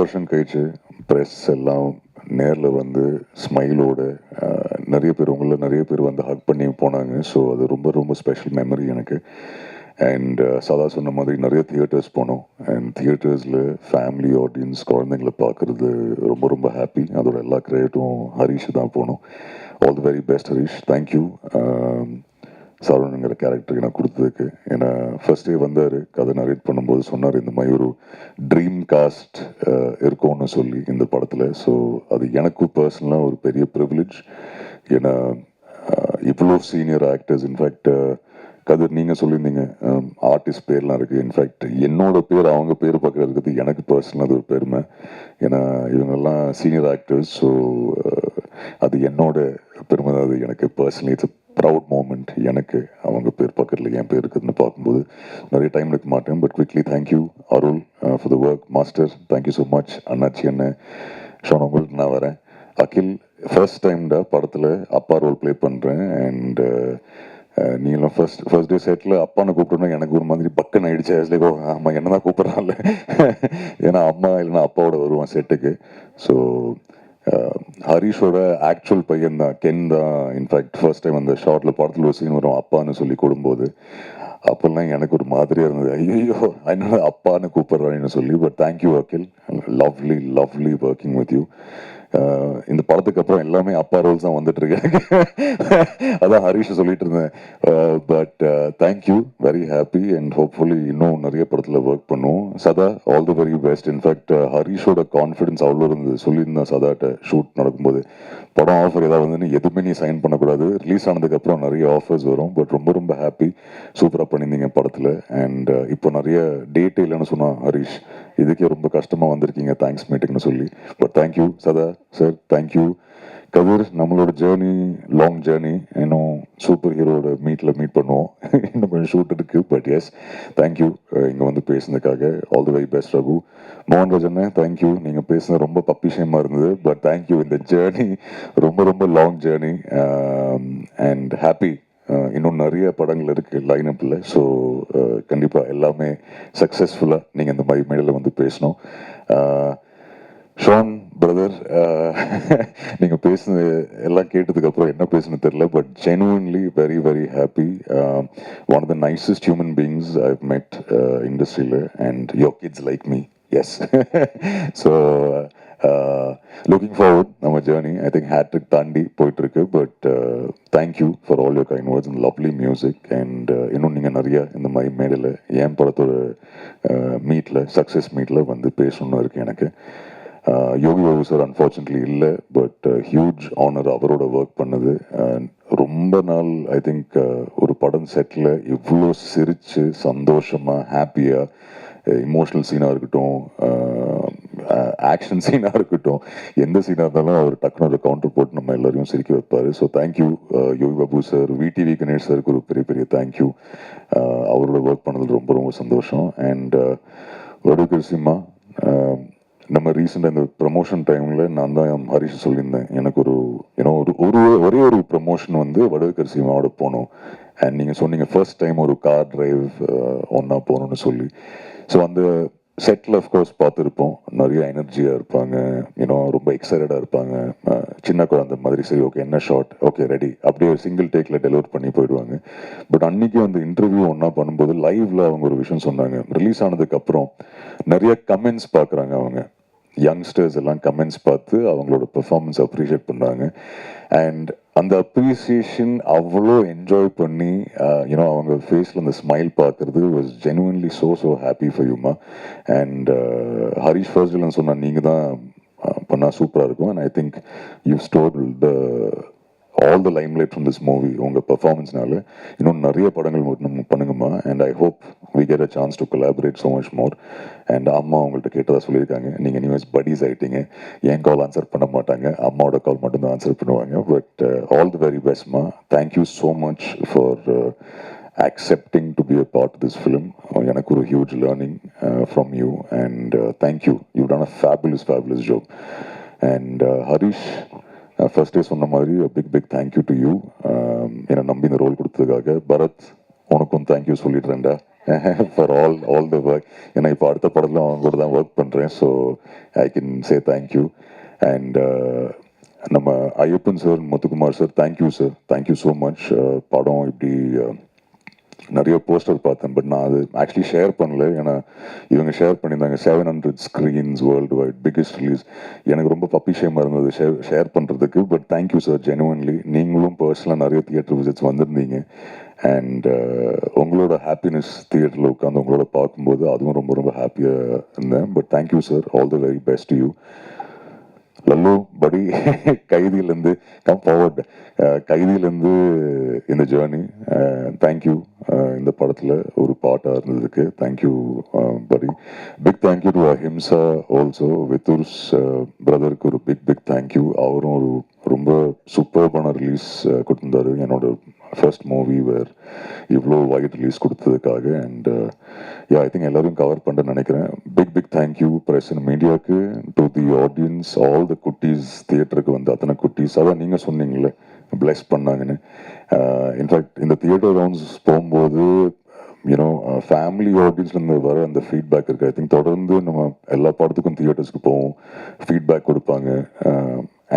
வருஷம் கழிச்சு ப்ரெஸ் எல்லாம் நேரில் வந்து ஸ்மைலோட நிறைய பேர் உங்களில் நிறைய பேர் வந்து ஹக் பண்ணி போனாங்க. ஸோ அது ரொம்ப ரொம்ப ஸ்பெஷல் மெமரி எனக்கு. அண்ட் சதா சொன்ன மாதிரி நிறைய தியேட்டர்ஸ் போனோம். அண்ட் தியேட்டர்ஸில் ஃபேமிலி ஆடியன்ஸ் குழந்தைங்களை பார்க்குறது ரொம்ப ரொம்ப ஹாப்பி. அதோட எல்லா கிரெடிட்டும் ஹரிஷ் தான் போனோம். All the very best Harish. Thank you சரவணங்கிற கேரக்டருக்கு நான் கொடுத்ததுக்கு. ஏன்னா ஃபர்ஸ்ட் டே வந்தார், கதை நரேட் பண்ணும்போது சொன்னார் இந்த மாதிரி ஒரு ட்ரீம் காஸ்ட் இருக்கும்னு சொல்லி இந்த படத்தில். ஸோ அது எனக்கும் பர்சனலாக ஒரு பெரிய ப்ரிவிலேஜ். ஏன்னா இவ்வளோ சீனியர் ஆக்டர்ஸ், இன்ஃபேக்ட் கதிர் நீங்கள் சொல்லியிருந்தீங்க ஆர்டிஸ்ட் பேர்லாம் இருக்குது. இன்ஃபேக்ட் என்னோட பேர் அவங்க பேர் பக்கம் இருக்கிறது எனக்கு பர்சனலாக அது ஒரு பெருமை. ஏன்னா இவங்கெல்லாம் சீனியர் ஆக்டர்ஸ். ஸோ அது என்னோட பெருமை தான். அது எனக்கு பர்சனலி இட்ஸ் ப்ரவுட் மூமெண்ட். எனக்கு அவங்க பேர் பக்கத்தில் என் பேர் இருக்குதுன்னு பார்க்கும்போது நிறைய டைம் எடுக்க மாட்டேன். But quickly thank you Arul for the work. Master thank you so much. அண்ணாச்சி அண்ணன் ஷோன் உங்களுக்கு நான் வரேன். அகில் ஃபர்ஸ்ட் டைம்டா படத்தில் அப்பா ரோல் ப்ளே பண்ணுறேன். அண்ட் நீங்களும் ஃபர்ஸ்ட் டே செட்டில் அப்பான்னு கூப்பிட்டோன்னா எனக்கு ஒரு மாதிரி பக்குன்னு ஆயிடுச்சு. ஆஸ்லேக் ஆமாம் என்ன தான் கூப்பிட்றான்ல. ஏன்னா அம்மா இல்லைன்னா அப்பாவோட வருவான் செட்டுக்கு. ஸோ ஹரிஷோட ஆக்சுவல் பையன் தான், கென் தான். இன்ஃபேக்ட் ஃபர்ஸ்ட் டைம் அந்த ஷார்ட்ல படத்தில் ஒரு சீன் வரும் அப்பான்னு சொல்லி கூடும்போது அப்போல்லாம் எனக்கு ஒரு மாதிரியாக இருந்தது. ஐயோ என்ன அப்பான்னு கூப்பிட்றான்னு சொல்லி. But thank you Akhil. Lovely lovely working with you. இந்த படத்துக்கு அப்புறம் எல்லாமே அப்பா ரோல்ஸ் தான் வந்துட்டு இருக்கு. அதான் ஹரிஷ் சொல்லிட்டு இருந்தேன். But thank you, very happy. And hopefully இன்னும் நிறைய படத்தில் ஒர்க் பண்ணுவோம். Sadha all the very best. In fact ஹரிஷோட கான்ஃபிடன்ஸ் அவ்வளோ இருந்தது. சொல்லியிருந்தேன் சதாட்ட ஷூட் நடக்கும்போது, படம் ஆஃபர் ஏதாவது வந்து எதுவுமே நீ சைன் பண்ணக்கூடாது, ரிலீஸ் ஆனதுக்கப்புறம் நிறைய ஆஃபர்ஸ் வரும். பட் ரொம்ப ரொம்ப ஹாப்பி, சூப்பராக பண்ணியிருந்தீங்க படத்தில். அண்ட் இப்போ நிறைய டேட் இல்லைன்னு சொன்னான் ஹரிஷ், இதுக்கே ரொம்ப கஷ்டமாக வந்திருக்கீங்க தேங்க்ஸ் மீட்டிங்னு சொல்லி. பட் தேங்க்யூ சதா சார், தேங்க்யூ கதிர். நம்மளோட ஜேர்னி லாங் ஜேர்னி. இன்னும் சூப்பர் ஹீரோட மீட் பண்ணுவோம். இன்னும் கொஞ்சம் ஷூட் இருக்கு. பட் எஸ் தேங்க்யூ இங்கே வந்து பேசுனதுக்காக. All the very best Raghu. Mohanraj அண்ணன் தேங்க்யூ. நீங்கள் பேசுனது ரொம்ப பப்பிஷயமாக இருந்தது. But thank you. இந்த ஜேர்னி ரொம்ப ரொம்ப லாங் ஜேர்னி. And happy. இன்னும் நிறைய படங்கள் இருக்குது லைனப்பில். ஸோ கண்டிப்பாக எல்லாமே சக்ஸஸ்ஃபுல்லாக நீங்கள் இந்த மாதிரி மேடையில் வந்து பேசணும். ஷான் பிரதர், நீங்கள் பேசுனது எல்லாம் கேட்டதுக்கப்புறம் என்ன பேசுன்னு தெரியல. But genuinely very very happy. One of the nicest human beings I've met இண்டஸ்ட்ரியில். And your kids like me. Yes. So looking forward நம்ம ஜேர்னி. ஐ திங்க் ஹேட்ரிக் தாண்டி போயிட்டுருக்கு. But thank you for all your kind words and lovely music. And இன்னும் நீங்கள் நிறைய இந்த மாதிரி மேடையில் என் படத்தோட மீட்டில் சக்ஸஸ் மீட்டில் வந்து பேசணுன்னு இருக்குது எனக்கு. யோகி பாபு சார் அன்ஃபார்ச்சுனேட்லி இல்லை. பட் ஹியூஜ் ஆனர் அவரோட ஒர்க் பண்ணது. ரொம்ப நாள் ஐ திங்க் ஒரு படம் செட்டில் இவ்வளோ சிரித்து சந்தோஷமாக ஹாப்பியாக இமோஷனல் சீனாக இருக்கட்டும், ஆக்ஷன் சீனாக இருக்கட்டும், எந்த சீனாக இருந்தாலும் அவர் டக்குனு ஒரு கவுண்டர் போட்டு நம்ம எல்லாரையும் சிரிக்க வைப்பார். So thank you Yogi Babu sir. VTV Ganesh சாருக்கு ஒரு பெரிய பெரிய தேங்க்யூ. அவரோட ஒர்க் பண்ணது ரொம்ப ரொம்ப சந்தோஷம். அண்ட் வடுகர் சிம்மா, நம்ம ரீசெண்டாக இந்த ப்ரமோஷன் டைமில் நான் தான் ஹரிஷ் சொல்லியிருந்தேன், எனக்கு ஒரு ஒரே ஒரு ப்ரமோஷன் வந்து வடுகர் சிம்மாவோட போகணும். அண்ட் நீங்கள் சொன்னீங்க ஃபர்ஸ்ட் டைம் ஒரு கார் டிரைவ் ஒன்றா போகணுன்னு சொல்லி. ஸோ அந்த செட்டில் அஃப்கோர்ஸ் பார்த்துருப்போம், நிறைய எனர்ஜியாக இருப்பாங்க, ரொம்ப எக்ஸைட்டடாக இருப்பாங்க. சின்ன குழந்தை மாதிரி, சரி ஓகே என்ன ஷார்ட், ஓகே ரெடி, அப்படியே ஒரு சிங்கிள் டேக்கில் டெலிவர் பண்ணி போயிடுவாங்க. பட் அன்றைக்கி அந்த இன்டர்வியூ ஒன்றா பண்ணும்போது லைவ்ல அவங்க ஒரு விஷயம் சொன்னாங்க. ரிலீஸ் ஆனதுக்கப்புறம் நிறைய கமெண்ட்ஸ் பார்க்குறாங்க அவங்க, யங்ஸ்டர்ஸ் எல்லாம் கமெண்ட்ஸ் பார்த்து அவங்களோட பெர்ஃபார்மன்ஸ் அப்ரிஷியேட் பண்ணாங்க. அண்ட் அந்த அப்ரிசியேஷன் அவ்வளோ என்ஜாய் பண்ணி அவங்க ஃபேஸில் அந்த ஸ்மைல் பார்க்குறது was genuinely so happy for யூமா. அண்ட் ஹரிஷ் ஃபர்ஸ்ட்ல சொன்னால் நீங்கள் தான் பண்ணால் சூப்பராக இருக்கும். And I think you store the all the limelight from this movie. உங்கள் பெர்ஃபார்மன்ஸ்னால இன்னும் நிறைய படங்கள் நம்ம பண்ணுங்கம்மா. And I hope we get a chance to collaborate so much more. And அம்மா அவங்கள்ட்ட கேட்டதாக சொல்லியிருக்காங்க, நீங்கள் நியூஸ் படிஸ் ஆகிட்டீங்க, என் கால் ஆன்சர் பண்ண மாட்டாங்க, அம்மாவோட கால் மட்டும்தான் ஆன்சர் பண்ணுவாங்க. பட் ஆல் தி வெரி பெஸ்ட்மா. Thank you so much for accepting to be a part of this film. எனக்கு ஒரு huge learning from you. And thank you. You've done a fabulous job. And Harish, first day சொன்ன மாதிரி big thank you to you. என்னை நம்பி இந்த role கொடுத்ததுக்காக. பரத், உனக்கும் thank you சொல்லிடுறேன்டா. For all the work. ஏன்னா இப்போ அடுத்த படத்தில் அவங்க கூட தான் ஒர்க் பண்ணுறேன். So I can say thank you. And நம்ம Ayyappan sir, Muthukumar sir, thank you sir, thank you so much. படம் இப்படி நிறைய போஸ்டர் பார்த்தேன், பட் நான் அது ஆக்சுவலி ஷேர் பண்ணல. ஏன்னா இவங்க ஷேர் பண்ணியிருந்தாங்க 700 screens world wide, biggest release. எனக்கு ரொம்ப பப்பிஷேமாக இருந்தது ஷேர் பண்ணுறதுக்கு. But thank you sir, genuinely. நீங்களும் பர்சனலாக நிறைய தியேட்டர் விசிட்ஸ் வந்திருந்தீங்க. அண்ட் உங்களோட ஹாப்பினஸ் தியேட்டரில் உட்காந்து உங்களோட பார்க்கும்போது அதுவும் ரொம்ப ரொம்ப ஹாப்பியாக இருந்தேன். But thank you sir, all the very best you. Lalu படி, கைதியிலேருந்து கம் ஃபார்வர்ட், கைதியிலேருந்து இந்த ஜேர்னி. தேங்க்யூ இந்த படத்தில் ஒரு பாட்டாக இருந்ததுக்கு. Thank you buddy. Big thank you to Ahimsa also. வித்தூர்ஸ் பிரதருக்கு ஒரு பிக் தேங்க்யூ. அவரும் ஒரு ரொம்ப சூப்பர்பான ரிலீஸ் கொடுத்துருந்தாரு. என்னோட ஃபர்ஸ்ட் மூவி வேர் இவ்வளோ வைட் ரிலீஸ் கொடுத்ததுக்காக. அண்ட் யா, ஐ திங்க் எல்லாரும் கவர் பண்ணுறேன்னு நினைக்கிறேன். பிக் தேங்க்யூ ப்ரெஸ் அண்ட் மீடியாவுக்கு, to the audience, all the குட்டீஸ், தியேட்டருக்கு வந்து அத்தனை குட்டீஸ். அதான் நீங்கள் சொன்னீங்களே பிளஸ் பண்ணாங்கன்னு. இன்ஃபேக்ட் இந்த தியேட்டர் ரவுண்ட்ஸ் போகும்போது யூனோ ஃபேமிலி ஆடியன்ஸ்லேருந்து வர அந்த ஃபீட்பேக் இருக்குது. ஐ திங்க் தொடர்ந்து நம்ம எல்லா படத்துக்கும் தியேட்டர்ஸ்க்கு போவோம், ஃபீட்பேக் கொடுப்பாங்க.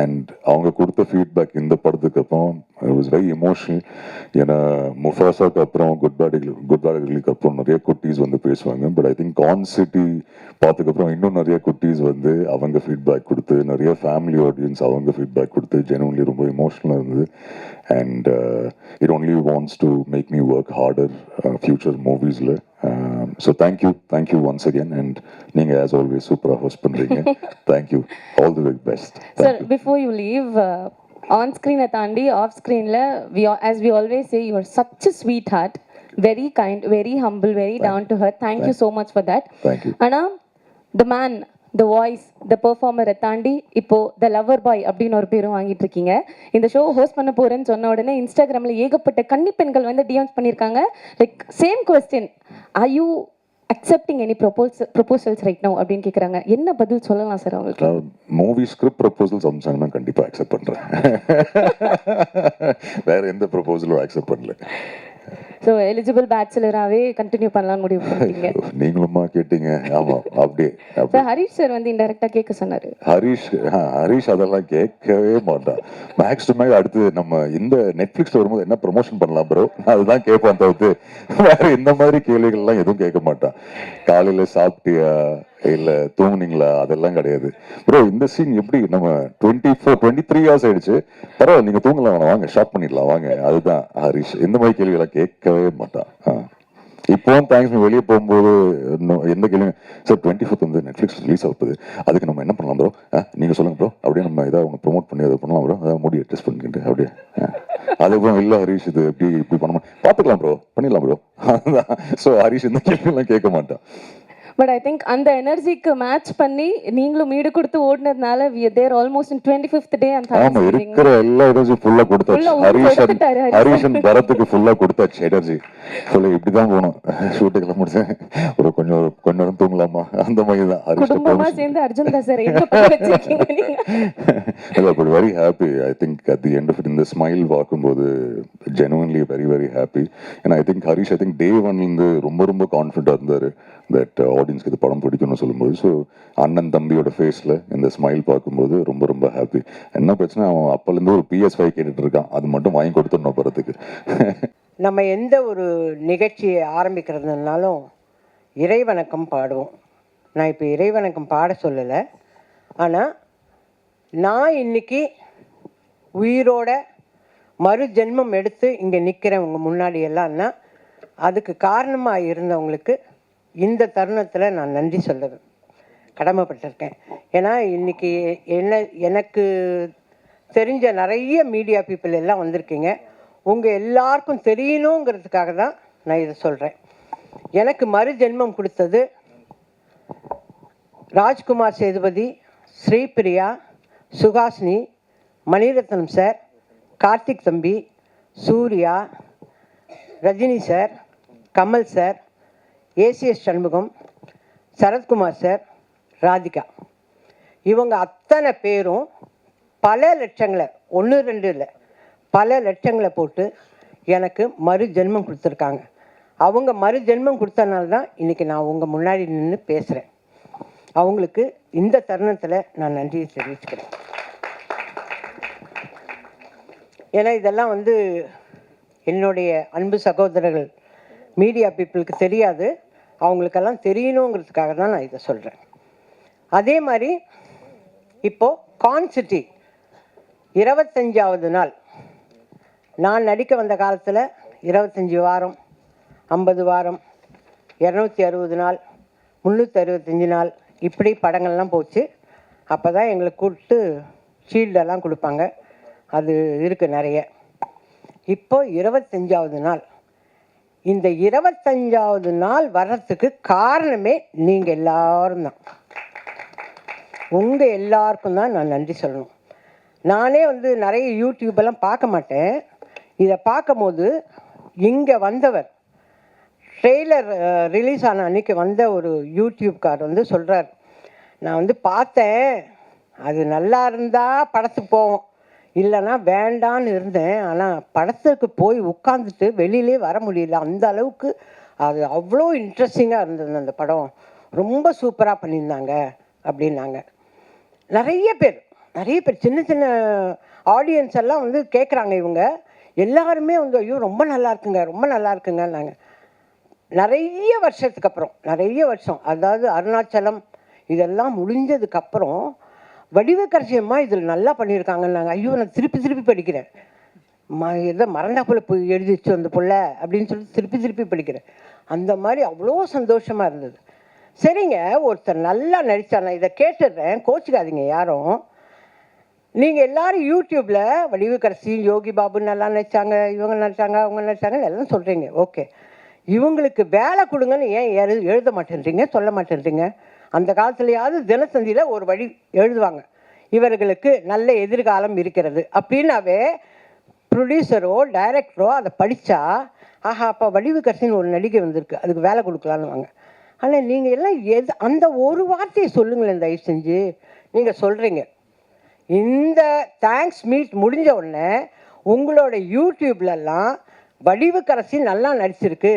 அண்ட் அவங்க கொடுத்த ஃபீட்பேக் இந்த படத்துக்கு அப்புறம் இட் வாஸ் வெரி எமோஷனல். ஏன்னா முஃபாசாக்கு அப்புறம் குட் பேட் அப்புறம் நிறைய குட்டீஸ் வந்து பேசுவாங்க. But I think con city பார்த்ததுக்கப்புறம் இன்னும் நிறைய குட்டீஸ் வந்து அவங்க ஃபீட்பேக் கொடுத்து, நிறைய ஃபேமிலி ஆடியன்ஸ் அவங்க ஃபீட்பேக் கொடுத்து, ஜெனுவன்லி ரொம்ப எமோஷனலாக இருந்தது. And it only wants to make me work harder future மூவிஸில். So thank you once again. And நீங்கள் ஆஸ் ஆல்வேஸ் சூப்பராக ஹோஸ்ட் பண்ணுறீங்க. Thank you, all the very best. Sir, before you leave, on screen தாண்டி off ஸ்க்ரீனில் as we always say, you are such a sweetheart, very kind, very humble, very down to earth. Thank you so much for that. Thank you. ஆனால் the man, the voice, the performer தாண்டி இப்போ the lover boy அப்படின்னு ஒரு பேரும் வாங்கிட்டு இருக்கீங்க. இந்த show host பண்ண போறேன்னு சொன்ன உடனே இன்ஸ்டாகிராமில் ஏகப்பட்ட கன்னி பெண்கள் வந்து டிஎம்ஸ் பண்ணியிருக்காங்க. Like same question, are you accepting any proposals right now அப்படின்னு கேட்குறாங்க. என்ன பதில் சொல்லலாம் சார் அவங்களுக்கு? மூவி ஸ்கிரிப்ட் ப்ரொபோசல்ஸ் அம்சாங்கன்னா கண்டிப்பாக அக்செப்ட் பண்ணுறேன். வேற எந்த ப்ரொபோசலும் அக்செப்ட் பண்ணல. ஸோ எலிஜிபிள் பேச்சுலராகவே கண்டினியூ பண்ணலாம்னு முடிவு பண்ணிட்டீங்க. நீங்களுமா கேட்டீங்க? ஆமாம், அப்படியே. சார் ஹரிஷ் சார் வந்து இன்டெரக்டாக கேட்க சொன்னார். ஹரிஷ் அதெல்லாம் கேட்கவே மாட்டான். மேக்ஸ் டு மேக்ஸ் அடுத்து நம்ம இந்த நெட்ஃப்ளிக்ஸில் வரும்போது என்ன ப்ரொமோஷன் பண்ணலாம் ப்ரோ, அதுதான் கேட்பான் தவிர்த்து வேற இந்த மாதிரி கேள்விகள்லாம் எதுவும் கேட்க மாட்டான். காலையில் சாப்பிட்டியா இல்லை தூங்குனீங்களா அதெல்லாம் கிடையாது. ப்ரோ இந்த சீன் எப்படி, நம்ம 23 hours ஆயிடுச்சு, பரவாயில்ல நீங்கள் தூங்கலாம், வேணாம் வாங்க ஷாப் பண்ணிடலாம் வாங்க, அதுதான் ஹரிஷ். இந்த மாதிரி கேள்விகளாம் கேட்கவே மாட்டான். இப்போவும் தேங்க்ஸ் வெளியே போகும்போது எந்த கேள்வியும், சார் 24th வந்து நெட்ஃப்ளிக்ஸ் ரிலீஸ் ஆகுது, அதுக்கு நம்ம என்ன பண்ணலாம் ப்ரோ, நீங்கள் சொல்லுங்க ப்ரோ, அப்படியே நம்ம இதை அவங்க ப்ரொமோட் பண்ணி அதை பண்ணலாம் ப்ரோ, அதான் மூடி அட்ஜஸ்ட் பண்ணிக்கிட்டு அப்படியே. அதுக்கப்புறம் இல்லை ஹரிஷ் இது இப்படி பண்ணணும், பார்த்துக்கலாம் ப்ரோ, பண்ணிடலாம் ப்ரோ, அதுதான். ஸோ ஹரிஷ் இந்த கேள்வியெல்லாம் கேட்க மாட்டான். பட் ஐ திங்க் அந்த எனர்ஜிக்கு மேட்ச் பண்ணி நீங்களும் மீடு கொடுத்து ஓடுனதுனால we are there almost in 25th day and ஆமா, இருக்கிற எல்லா எனர்ஜி ஃபுல்லா கொடுத்தாச்சு. ஹரிஷன் பரத்துக்கு ஃபுல்லா கொடுத்தாச்சு எனர்ஜி. ஃபுல்லா இப்படிதான் போகணும். ஷூட்டிங்லாம் முடிச்சேன், ஒரு கொஞ்சம் நேரம் தூங்கலாமா அந்த மாதிரி தான். குடும்பமா சேர்ந்து அர்ஜுன் தாஸ் சார் எங்க போய் வச்சிருக்கீங்க நீங்க? இல்ல, but very happy. I think at the end of it இந்த ஸ்மைல் பார்க்கும்போது ஜெனுவன்லி வெரி வெரி ஹாப்பி. ஏன்னா ஐ திங்க் ஹரிஷ் டே ஒன்லேருந்து ரொம்ப கான்ஃபிடென்ட்டாக இருந்தார் தட் ஆடியன்ஸ்க்கு இது படம் பிடிக்கும்னு சொல்லும்போது. ஸோ அண்ணன் தம்பியோட ஃபேஸில் இந்த ஸ்மைல் பார்க்கும்போது ரொம்ப ஹாப்பி. என்ன பிரச்சனை, அவன் அப்போலேருந்து ஒரு PS5 கேட்டுட்டு இருக்கான், அது மட்டும் வாங்கி கொடுத்துடணும் படத்துக்கு. நம்ம எந்த ஒரு நிகழ்ச்சியை ஆரம்பிக்கிறதுனாலும் இறைவணக்கம் பாடுவோம். நான் இப்போ இறைவணக்கம் பாட சொல்லலை, ஆனால் நான் இன்னைக்கு உயிரோட மறு ஜென்மம் எடுத்து இங்கே நிற்கிறேன் உங்கள் முன்னாடி எல்லாம்னா அதுக்கு காரணமாக இருந்தவங்களுக்கு இந்த தருணத்தில் நான் நன்றி சொல்ல கடமைப்பட்டிருக்கேன். ஏன்னா இன்றைக்கி எனக்கு தெரிஞ்ச நிறைய மீடியா பீப்புள் எல்லாம் வந்திருக்கீங்க. உங்கள் எல்லாருக்கும் தெரியணுங்கிறதுக்காக தான் நான் இதை சொல்கிறேன். எனக்கு மறு ஜென்மம் கொடுத்தது ராஜ்குமார் சேதுபதி, ஸ்ரீபிரியா, சுஹாசினி, மணிரத்னம் சார், கார்த்திக் தம்பி, Suriya, Rajini sir, Kamal sir, ACS Shanmugam, Sarathkumar sir, Radhika. இவங்க அத்தனை பேரும் பல லட்சங்களை, 1-2 இல்லை, பல லட்சங்களை போட்டு எனக்கு மறு ஜென்மம் கொடுத்துருக்காங்க. அவங்க மறு ஜென்மம் கொடுத்தனால தான் இன்றைக்கி நான் உங்கள் முன்னாடி நின்று பேசுகிறேன். அவங்களுக்கு இந்த தருணத்தில் நான் நன்றியை தெரிவிச்சுக்கிறேன். ஏன்னா இதெல்லாம் வந்து என்னுடைய அன்பு சகோதரர்கள் மீடியா பீப்புளுக்கு தெரியாது, அவங்களுக்கெல்லாம் தெரியணுங்கிறதுக்காக தான் நான் இதை சொல்கிறேன். அதே மாதிரி இப்போது கான்சிட்டி 25வது நாள். நான் நடிக்க வந்த காலத்தில் 25 வாரம், 50 வாரம், 260 நாள், 365 நாள் இப்படி படங்கள்லாம் போச்சு. அப்போ தான் எங்களை கூப்பிட்டு ஷீல்டெல்லாம் கொடுப்பாங்க. அது இருக்குது நிறைய. இப்போ 25வது நாள். இந்த 25வது நாள் வர்றதுக்கு காரணமே நீங்கள் எல்லாரும் தான். உங்கள் எல்லாருக்கும் தான் நான் நன்றி சொல்லணும். நானே வந்து நிறைய யூடியூப்பெல்லாம் பார்க்க மாட்டேன். இதை பார்க்கும்போது இங்கே வந்தவர் ட்ரெய்லர் ரிலீஸ் ஆன அன்றைக்கி வந்த ஒரு யூடியூப்கார் வந்து சொல்கிறார், நான் வந்து பார்த்தேன், அது நல்லா இருந்தால் படத்துக்கு போவோம், இல்லைன்னா வேண்டான்னு இருந்தேன். ஆனால் படத்துக்கு போய் உட்காந்துட்டு வெளியிலே வர முடியல. அந்த அளவுக்கு அது அவ்வளோ இன்ட்ரெஸ்டிங்காக இருந்தது அந்த படம். ரொம்ப சூப்பராக பண்ணியிருந்தாங்க அப்படின்னாங்க. நிறைய பேர் சின்ன சின்ன ஆடியன்ஸ் எல்லாம் வந்து கேட்குறாங்க. இவங்க எல்லாருமே வந்து ஐயோ ரொம்ப நல்லா இருக்குங்கன்னாங்க. நிறைய வருஷத்துக்கு அப்புறம், நிறைய வருஷம், அதாவது அருணாச்சலம் இதெல்லாம் முடிஞ்சதுக்கப்புறம் வடிவக்கரசி அம்மா இதில் நல்லா பண்ணியிருக்காங்கன்னாங்க. ஐயோ நான் திருப்பி படிக்கிறேன். எதோ மறந்தா போல போய் எழுதிச்சு அந்த பிள்ளை அப்படின்னு சொல்லி திருப்பி படிக்கிறேன். அந்த மாதிரி அவ்வளோ சந்தோஷமாக இருந்தது. சரிங்க, ஒருத்தர் நல்லா நடித்தா, நான் இதை கேட்டுடுறேன், கோச்சிக்காதீங்க யாரும். நீங்கள் எல்லோரும் யூடியூப்பில் வடிவக்கரசி, யோகி பாபு நல்லா நடித்தாங்க, இவங்க நடித்தாங்க, அவங்க நடித்தாங்கன்னு எல்லாம் சொல்கிறீங்க. ஓகே, இவங்களுக்கு வேலை கொடுங்கன்னு ஏன் எழுத மாட்டேன்றீங்க, சொல்ல மாட்டேன்றீங்க? அந்த காலத்துலையாவது தினத்தந்தியில் ஒரு வழி எழுதுவாங்க, இவர்களுக்கு நல்ல எதிர்காலம் இருக்கிறது அப்படின்னாவே ப்ரொடியூசரோ டைரக்டரோ அதை படித்தா ஆஹா அப்போ வடிவக்கரசின்னு ஒரு நடிகை வந்திருக்கு, அதுக்கு வேலை கொடுக்கலான்னு வாங்க. ஆனால் நீங்கள் எல்லாம் அந்த ஒரு வார்த்தையை சொல்லுங்களேன் தயவு செஞ்சு. நீங்கள் சொல்கிறீங்க இந்த தேங்க்ஸ் மீட் முடிஞ்ச உடனே உங்களோட யூடியூப்லலாம் வடிவக்கரசி நல்லா நடிச்சிருக்கு,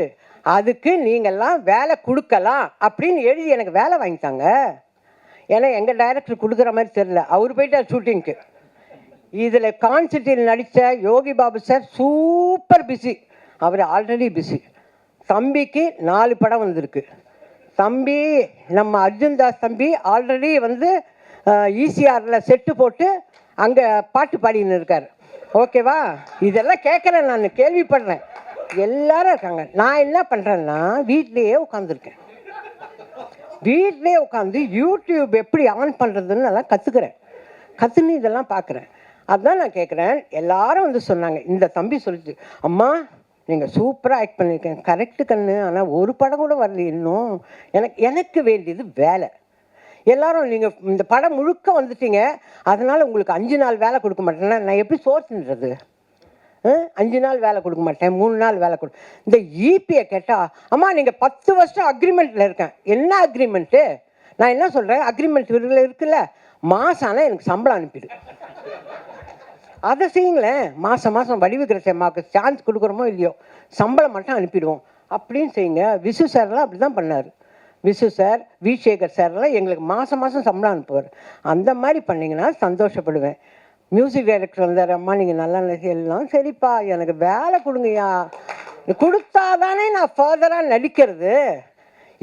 அதுக்கு நீங்கள்லாம் வேலை கொடுக்கலாம் அப்படின்னு எழுதி எனக்கு வேலை வாங்கித்தாங்க. ஏன்னா எங்கள் டைரக்டர் கொடுக்குற மாதிரி தெரில, அவர் போயிட்டார் ஷூட்டிங்க்கு. இதில் கான்சிட்டியில் நடித்த Yogi Babu sir super busy, அவர் ஆல்ரெடி பிஸி. தம்பிக்கு 4 படம் வந்திருக்கு. தம்பி நம்ம அர்ஜுன் தாஸ் தம்பி ஆல்ரெடி வந்து ஈசிஆரில் செட்டு போட்டு அங்கே பாட்டு பாடின்னு இருக்கார். ஓகேவா? இதெல்லாம் கேட்குறேன், நான் கேள்விப்படுறேன், எல்லாரும் இருக்காங்க. நான் என்ன பண்ணுறேன்னா வீட்லேயே உட்காந்துருக்கேன். வீட்லேயே உட்காந்து யூடியூப் எப்படி ஆன் பண்ணுறதுன்னு நல்லா கற்றுன்னு இதெல்லாம் பார்க்குறேன். அதுதான் நான் கேட்குறேன். எல்லாரும் வந்து சொன்னாங்க, இந்த தம்பி சொல்லிச்சு, அம்மா நீங்கள் சூப்பராக ஆக்ட் பண்ணியிருக்கேன். கரெக்டு கண்ணு, ஆனால் ஒரு படம் கூட வரல இன்னும். எனக்கு வேண்டியது வேலை. எல்லாரும் நீங்கள் இந்த படம் முழுக்க வந்துட்டீங்க, அதனால் உங்களுக்கு 5 நாள் வேலை கொடுக்க மாட்டேன்னா நான் எப்படி சோர்த்துன்றது? 5 நாள் வேலை கொடுக்க மாட்டேன், 3 நாள் வேலை இந்த ஈபியை கேட்டால் அம்மா நீங்கள் 10 வருஷம் அக்ரிமெண்ட்டில் இருக்கேன். என்ன அக்ரிமெண்ட்டு? நான் என்ன சொல்கிறேன், அக்ரிமெண்ட் இருக்குல்ல, மாதம் ஆனால் எனக்கு சம்பளம் அனுப்பிடு, அதை செய்யுங்களேன். மாதம் வடிவக்கரசி அம்மாவுக்கு சான்ஸ் கொடுக்குறோமோ இல்லையோ, சம்பளம் மட்டும் அனுப்பிடுவோம் அப்படின்னு செய்யுங்க. விசு சார்லாம் அப்படி தான் பண்ணார். விசு சார், வி சேகர் சார்லாம் எங்களுக்கு மாதம் சம்பளம் அனுப்புவார். அந்த மாதிரி பண்ணிங்கன்னா சந்தோஷப்படுவேன். மியூசிக் டைரக்டர் வந்தார், அம்மா நீங்கள் நல்லா எல்லாம் சரிப்பா, எனக்கு வேலை கொடுங்கய்யா, கொடுத்தா தானே நான் ஃபர்தராக நடிக்கிறது.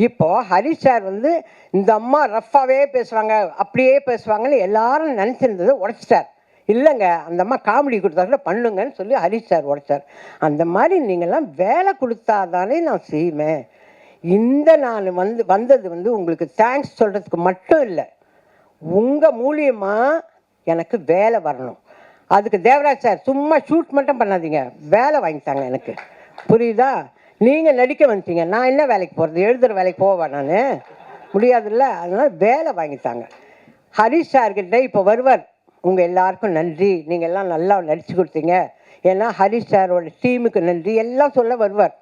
இப்போது ஹரிஷ் சார் வந்து இந்த அம்மா ரஃப்பாகவே பேசுவாங்க, அப்படியே பேசுவாங்கன்னு எல்லாரும் நினச்சிருந்தது உடைச்சிட்டார். இல்லைங்க, அந்த அம்மா காமெடி கொடுத்தா கூட பண்ணுங்கன்னு சொல்லி ஹரிஷ் சார் உடைச்சார். அந்த மாதிரி நீங்கள்லாம் வேலை கொடுத்தா தானே நான் செய்வேன். நான் வந்தது வந்து உங்களுக்கு தேங்க்ஸ் சொல்கிறதுக்கு மட்டும் இல்லை, உங்கள் மூலியமாக எனக்கு வேலை வரணும். அதுக்கு தேவராஜ் சார் சும்மா ஷூட் மட்டும் பண்ணாதீங்க, வேலை வாங்கித்தாங்க எனக்கு, புரியுதா? நீங்கள் நடிக்க வந்துட்டீங்க, நான் என்ன வேலைக்கு போகிறது? எழுதுகிற வேலைக்கு போவேன் நான், முடியாதுல்ல. அதனால் வேலை வாங்கித்தாங்க. ஹரிஷ் சார்கிட்ட இப்போ வருவார், உங்கள் எல்லாருக்கும் நன்றி, நீங்கள் எல்லாம் நல்லா நடித்து கொடுத்தீங்க, ஏன்னா ஹரிஷ் சாரோட டீமுக்கு நன்றி எல்லாம் சொல்ல வருவார்.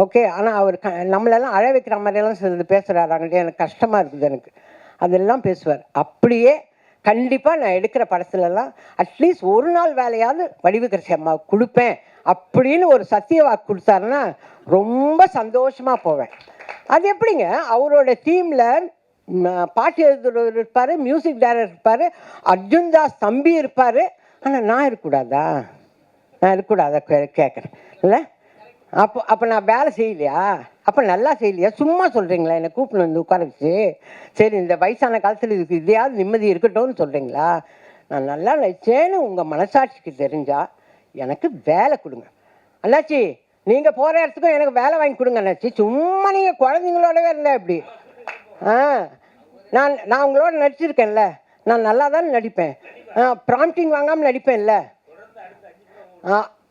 ஓகே, ஆனால் அவர் நம்மளெல்லாம் அழ வைக்கிற மாதிரியெல்லாம் சிலது பேசுகிறாராங்கள்ட்ட எனக்கு கஷ்டமாக இருக்குது. எனக்கு அதெல்லாம் பேசுவார். அப்படியே கண்டிப்பாக நான் எடுக்கிற படத்துலலாம் அட்லீஸ்ட் ஒரு நாள் வேலையாவது வடிவக்கரசி அம்மாவுக்கு கொடுப்பேன் அப்படின்னு ஒரு சத்திய வாக்கு கொடுத்தாருன்னா ரொம்ப சந்தோஷமாக போவேன். அது எப்படிங்க அவரோட டீமில் பாட்டு எழுதுறவர் இருப்பார், மியூசிக் டைரக்டர் இருப்பார், அர்ஜுன் தாஸ் தம்பி இருப்பார். ஆனால் நான் இருக்கக்கூடாதா? நான் இருக்கக்கூடாதா கேட்குறேன் இல்லை? அப்போ நான் வேலை செய்யலையா? அப்போ நல்லா செய்யலையா? சும்மா சொல்கிறீங்களா? என்னை கூப்பிட்டு வந்து உட்கார வச்சு, சரி இந்த வயசான காலத்தில் இதுக்கு இதையாவது நிம்மதி இருக்கட்டும்னு சொல்கிறீங்களா? நான் நல்லா நினச்சேன்னு உங்கள் மனசாட்சிக்கு தெரிஞ்சால் எனக்கு வேலை கொடுங்க அண்ணாச்சி. நீங்கள் போகிற இடத்துக்கும் எனக்கு வேலை வாங்கி கொடுங்க அண்ணாச்சி. சும்மா நீங்கள் குழந்தைங்களோடவே இருந்தேன் இப்படி. நான் உங்களோட நடிச்சிருக்கேன்ல, நான் நல்லா தான் நடிப்பேன். ப்ராம்ப்டிங் வாங்காமல் நடிப்பேன்ல.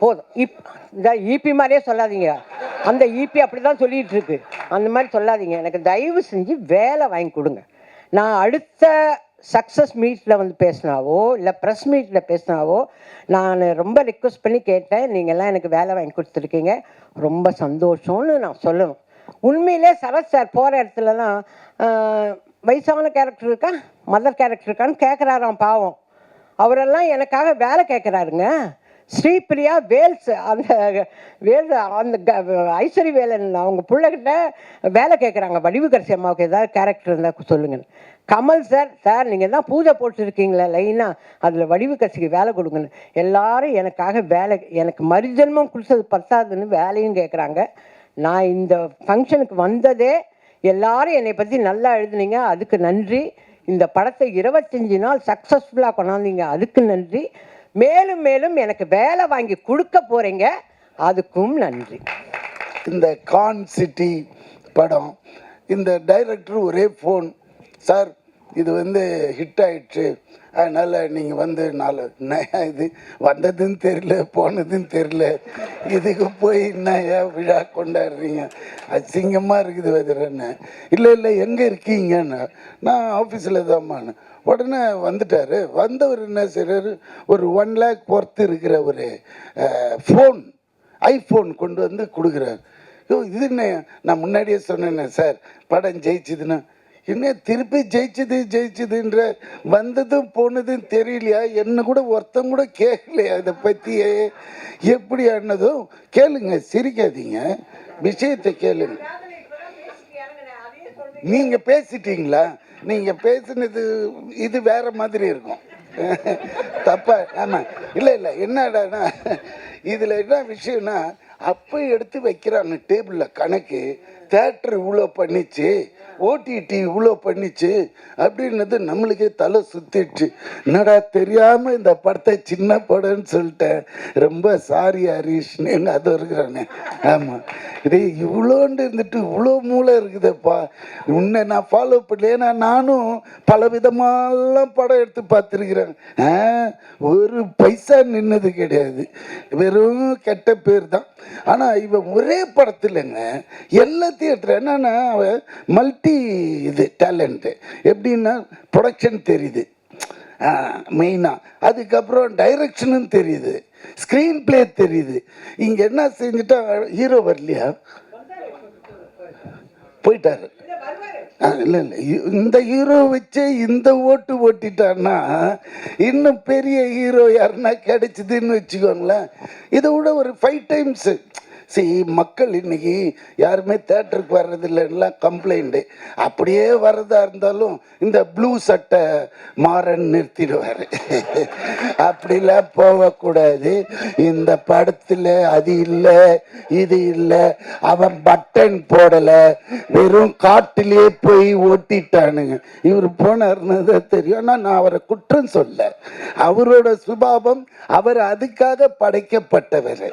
போதும். இந்த ஈபி மாதிரியே சொல்லாதீங்க. அந்த ஈபி அப்படி தான் சொல்லிகிட்டு இருக்கு. அந்த மாதிரி சொல்லாதீங்க. எனக்கு தயவு செஞ்சு வேலை வாங்கி கொடுங்க. நான் அடுத்த சக்ஸஸ் மீட்டில் வந்து பேசினாவோ இல்லை ப்ரெஸ் மீட்டில் பேசினாவோ நான் ரொம்ப ரிக்வெஸ்ட் பண்ணி கேட்டேன். நீங்கள்லாம் எனக்கு வேலை வாங்கி கொடுத்துருக்கீங்க, ரொம்ப சந்தோஷம்னு நான் சொல்லணும். உண்மையிலே சரத் சார் போகிற இடத்துலலாம் வயசான கேரக்டர் இருக்கா, மதர் கேரக்டர் இருக்கான்னு கேட்குறாராம். பாவம், அவரெல்லாம் எனக்காக வேலை கேட்குறாருங்க. ஸ்ரீபிரியா வேல்ஸ், அந்த வேல்ஸ், அந்த ஐஸ்வரி வேலன் அவங்க பிள்ளைகிட்ட வேலை கேட்குறாங்க. வடிவுக்கரசி அம்மாவுக்கு ஏதாவது கேரக்டர் இருந்தால் சொல்லுங்கன்னு. கமல் சார் நீங்கள் தான் பூஜை போட்டுருக்கீங்களே லைனாக, அதில் வடிவுக்கரசிக்கு வேலை கொடுங்கன்னு. எல்லாரும் எனக்காக வேலை, எனக்கு மறுஜென்மம் கொடுத்தது பத்தாதுன்னு வேலையும் கேட்குறாங்க. நான் இந்த ஃபங்க்ஷனுக்கு வந்ததே எல்லாரும் என்னை பற்றி நல்லா எழுதுனீங்க, அதுக்கு நன்றி. இந்த படத்தை 25 நாள் சக்ஸஸ்ஃபுல்லாக கொண்டாந்தீங்க, அதுக்கு நன்றி. மேலும் மேலும் எனக்கு வேலை வாங்கி கொடுக்க போகிறீங்க, அதுக்கும் நன்றி. இந்த கான் சிட்டி படம், இந்த டைரக்டர் ஒரே ஃபோன், சார் இது வந்து ஹிட் ஆயிடுச்சு, அதனால் நீங்கள் வந்து இது வந்ததுன்னு தெரியல போனதுன்னு தெரியல, இதுக்கு போய் என்னையா விழா கொண்டாடுறீங்க, அசிங்கமாக இருக்குது வெதுறன்னு. இல்லை எங்கே இருக்கீங்கன்னு, நான் ஆஃபீஸில் தான்மான்னு. உடனே வந்துட்டார். வந்தவர் என்ன செய்கிறாரு, ஒரு 1 lakh பொறுத்து இருக்கிற ஒரு ஐஃபோன் கொண்டு வந்து கொடுக்குறாரு. இது என்ன, நான் முன்னாடியே சொன்னேன்னே சார் படம் ஜெயிச்சுதுன்னா, என்ன திருப்பி ஜெயிச்சுதுன்ற, வந்ததும் போனதும் தெரியலையா, என்ன கூட ஒருத்தம் கூட கேட்கலையா இதை பற்றியே, எப்படி ஆனதும் கேளுங்க, சிரிக்காதீங்க, விஷயத்தை கேளுங்க. நீங்கள் பேசிட்டீங்களா? நீங்கள் பேசுனது இது வேற மாதிரி இருக்கும். தப்பா? ஆமாம். இல்லை என்னடானா, இதில் என்ன விஷயம்னா, அப்போ எடுத்து வைக்கிறாங்க டேபிளில் கணக்கு, தேட்டர் இவ்வளோ பண்ணிச்சு, ஓடிடி இவ்வளோ பண்ணிச்சு அப்படின்னது நம்மளுக்கே தலை சுத்திடுச்சு. என்னடா தெரியாமல் இந்த படத்தை சின்ன படம்னு சொல்லிட்டேன், ரொம்ப சாரி ஹரீஷ்னு எங்கள் அது இருக்கிறானே. ஆமாம், இதே இவ்வளோண்டு இருந்துட்டு இவ்வளோ மூளை இருக்குதுப்பா, உன்னை நான் ஃபாலோ பண்ணல. ஏன்னா நானும் பல விதமாலாம் படம் எடுத்து பார்த்துருக்குறேன், ஒரு பைசா நின்னது கிடையாது, வெறும் கெட்ட பேர் தான். ஆனால் இவன் ஒரே படத்துலங்க எல்லாத்தையும் எடுத்துற. என்னன்னா அவன் மல்டி இது டேலண்ட்டு. எப்படின்னா ப்ரொடக்ஷன் தெரியுது மெயினாக, அதுக்கப்புறம் டைரக்ஷனும் தெரியுது, ஸ்க்ரீன் பிளே தெரியுது. இங்கே என்ன செஞ்சுட்டா, ஹீரோ வரலையா, போயிட்டாரு. இல்லை இந்த ஹீரோ வச்சு இந்த ஓட்டிட்டான்னா இன்னும் பெரிய ஹீரோ யாருன்னா கிடைச்சிதுன்னு வச்சுக்கோங்களேன். இதை விட ஒரு 5 times. மக்கள் இன்னைக்கு யாருமே தேட்டருக்கு வர்றதில்லைலாம் கம்ப்ளைண்ட்டு. அப்படியே வர்றதா இருந்தாலும் இந்த ப்ளூ சட்டை மாறன் நிறுத்திடுவார். அப்படிலாம் போகக்கூடாது. இந்த படத்தில் அது இல்லை இது இல்லை, அவன் பட்டன் போடலை, வெறும் காட்டிலே போய் ஓட்டிட்டானுங்க. இவர் போனார்னு தான் தெரியும். ஆனால் நான் அவரை குற்றம் சொல்ல, அவரோட சுபாவம், அவர் அதுக்காக படைக்கப்பட்டவர்,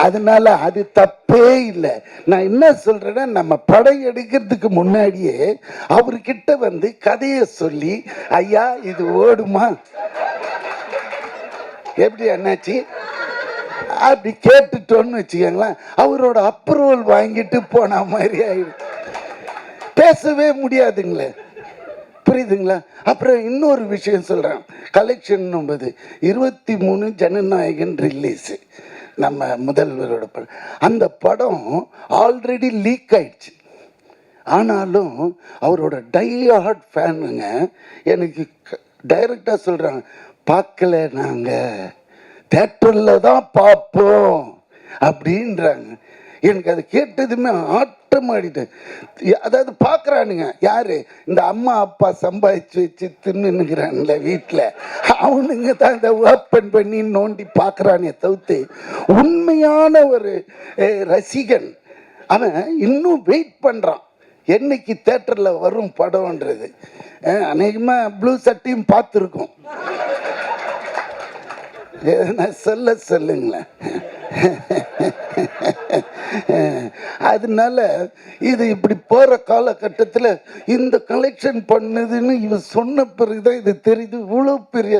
அதனால அது தப்பே இல்லை. நான் என்ன சொல்றேன்னா, நம்ம படம் எடுக்கிறதுக்கு முன்னாடியே அவர்கிட்ட வந்து கதையை சொல்லி, ஐயா இது ஓடுமா, எப்படி அண்ணாச்சி அப்படி கேட்டுட்டோன்னு வச்சுக்கோங்களேன், அவரோட அப்ரூவல் வாங்கிட்டு போன மாதிரி ஆயிடும். பேசவே முடியாதுங்களே, புரியுதுங்களா? அப்புறம் இன்னொரு விஷயம் சொல்றேன், கலெக்ஷன் 23 ஜனநாயகன் ரிலீஸு, நம்ம முதல்வரோட படம். அந்த படம் ஆல்ரெடி லீக் ஆயிடுச்சு. ஆனாலும் அவரோட டை ஹார்ட் ஃபேனுங்க எனக்கு டைரக்டாக சொல்கிறாங்க, பார்க்கல, நாங்கள் தேட்டரில் தான் பார்ப்போம், அப்படின்றாங்க. எனக்கு அது கேட்டதுமே ஆட்டம் ஆடிட்டேன். அதாவது பார்க்குறானுங்க யாரு, இந்த அம்மா அப்பா சம்பாதிச்சு வச்சு தின்னுங்கிறான்ல வீட்டில், அவனுங்க தான் இந்த ஓப்பன் பண்ணி நோண்டி பார்க்குறானே தவிர்த்து உண்மையான ஒரு ரசிகன் அவன் இன்னும் வெயிட் பண்ணுறான் என்னைக்கு தேட்டரில் வரும் படம்ன்றது. அநேகமாக ப்ளூ சட்டையும் பார்த்துருக்கோம். எதனா சொல்லுங்களேன். அதனால இது இப்படி போகிற காலகட்டத்தில் இந்த கலெக்ஷன் பண்ணுதுன்னு இவன் சொன்ன பிறகுதான் இது தெரியுது. இவ்வளோ பெரிய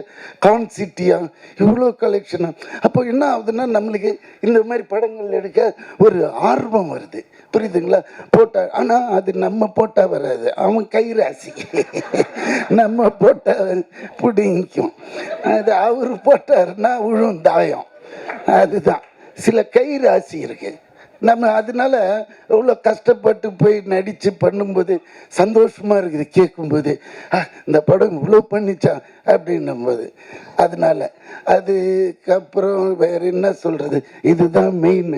கான்சிட்டியா, இவ்வளோ கலெக்ஷனா. அப்போ என்ன ஆகுதுன்னா நம்மளுக்கு இந்த மாதிரி படங்கள் எடுக்க ஒரு ஆர்வம் வருது, புரியுதுங்களா? போட்டா ஆனால் அது நம்ம போட்டால் வராது, அவன் கை ராசி. நம்ம போட்டால் பிடிக்கும், அது அவர் போட்டாருன்னா விழும் தாயம். அதுதான் சில கை ராசி இருக்கு நம்ம. அதனால எவ்வளோ கஷ்டப்பட்டு போய் நடித்து பண்ணும்போது சந்தோஷமாக இருக்குது கேட்கும்போது, இந்த படம் இவ்வளோ பண்ணிச்சான் அப்படின்னும்போது. அதனால அதுக்கப்புறம் வேறு என்ன சொல்கிறது, இதுதான் மெயின்.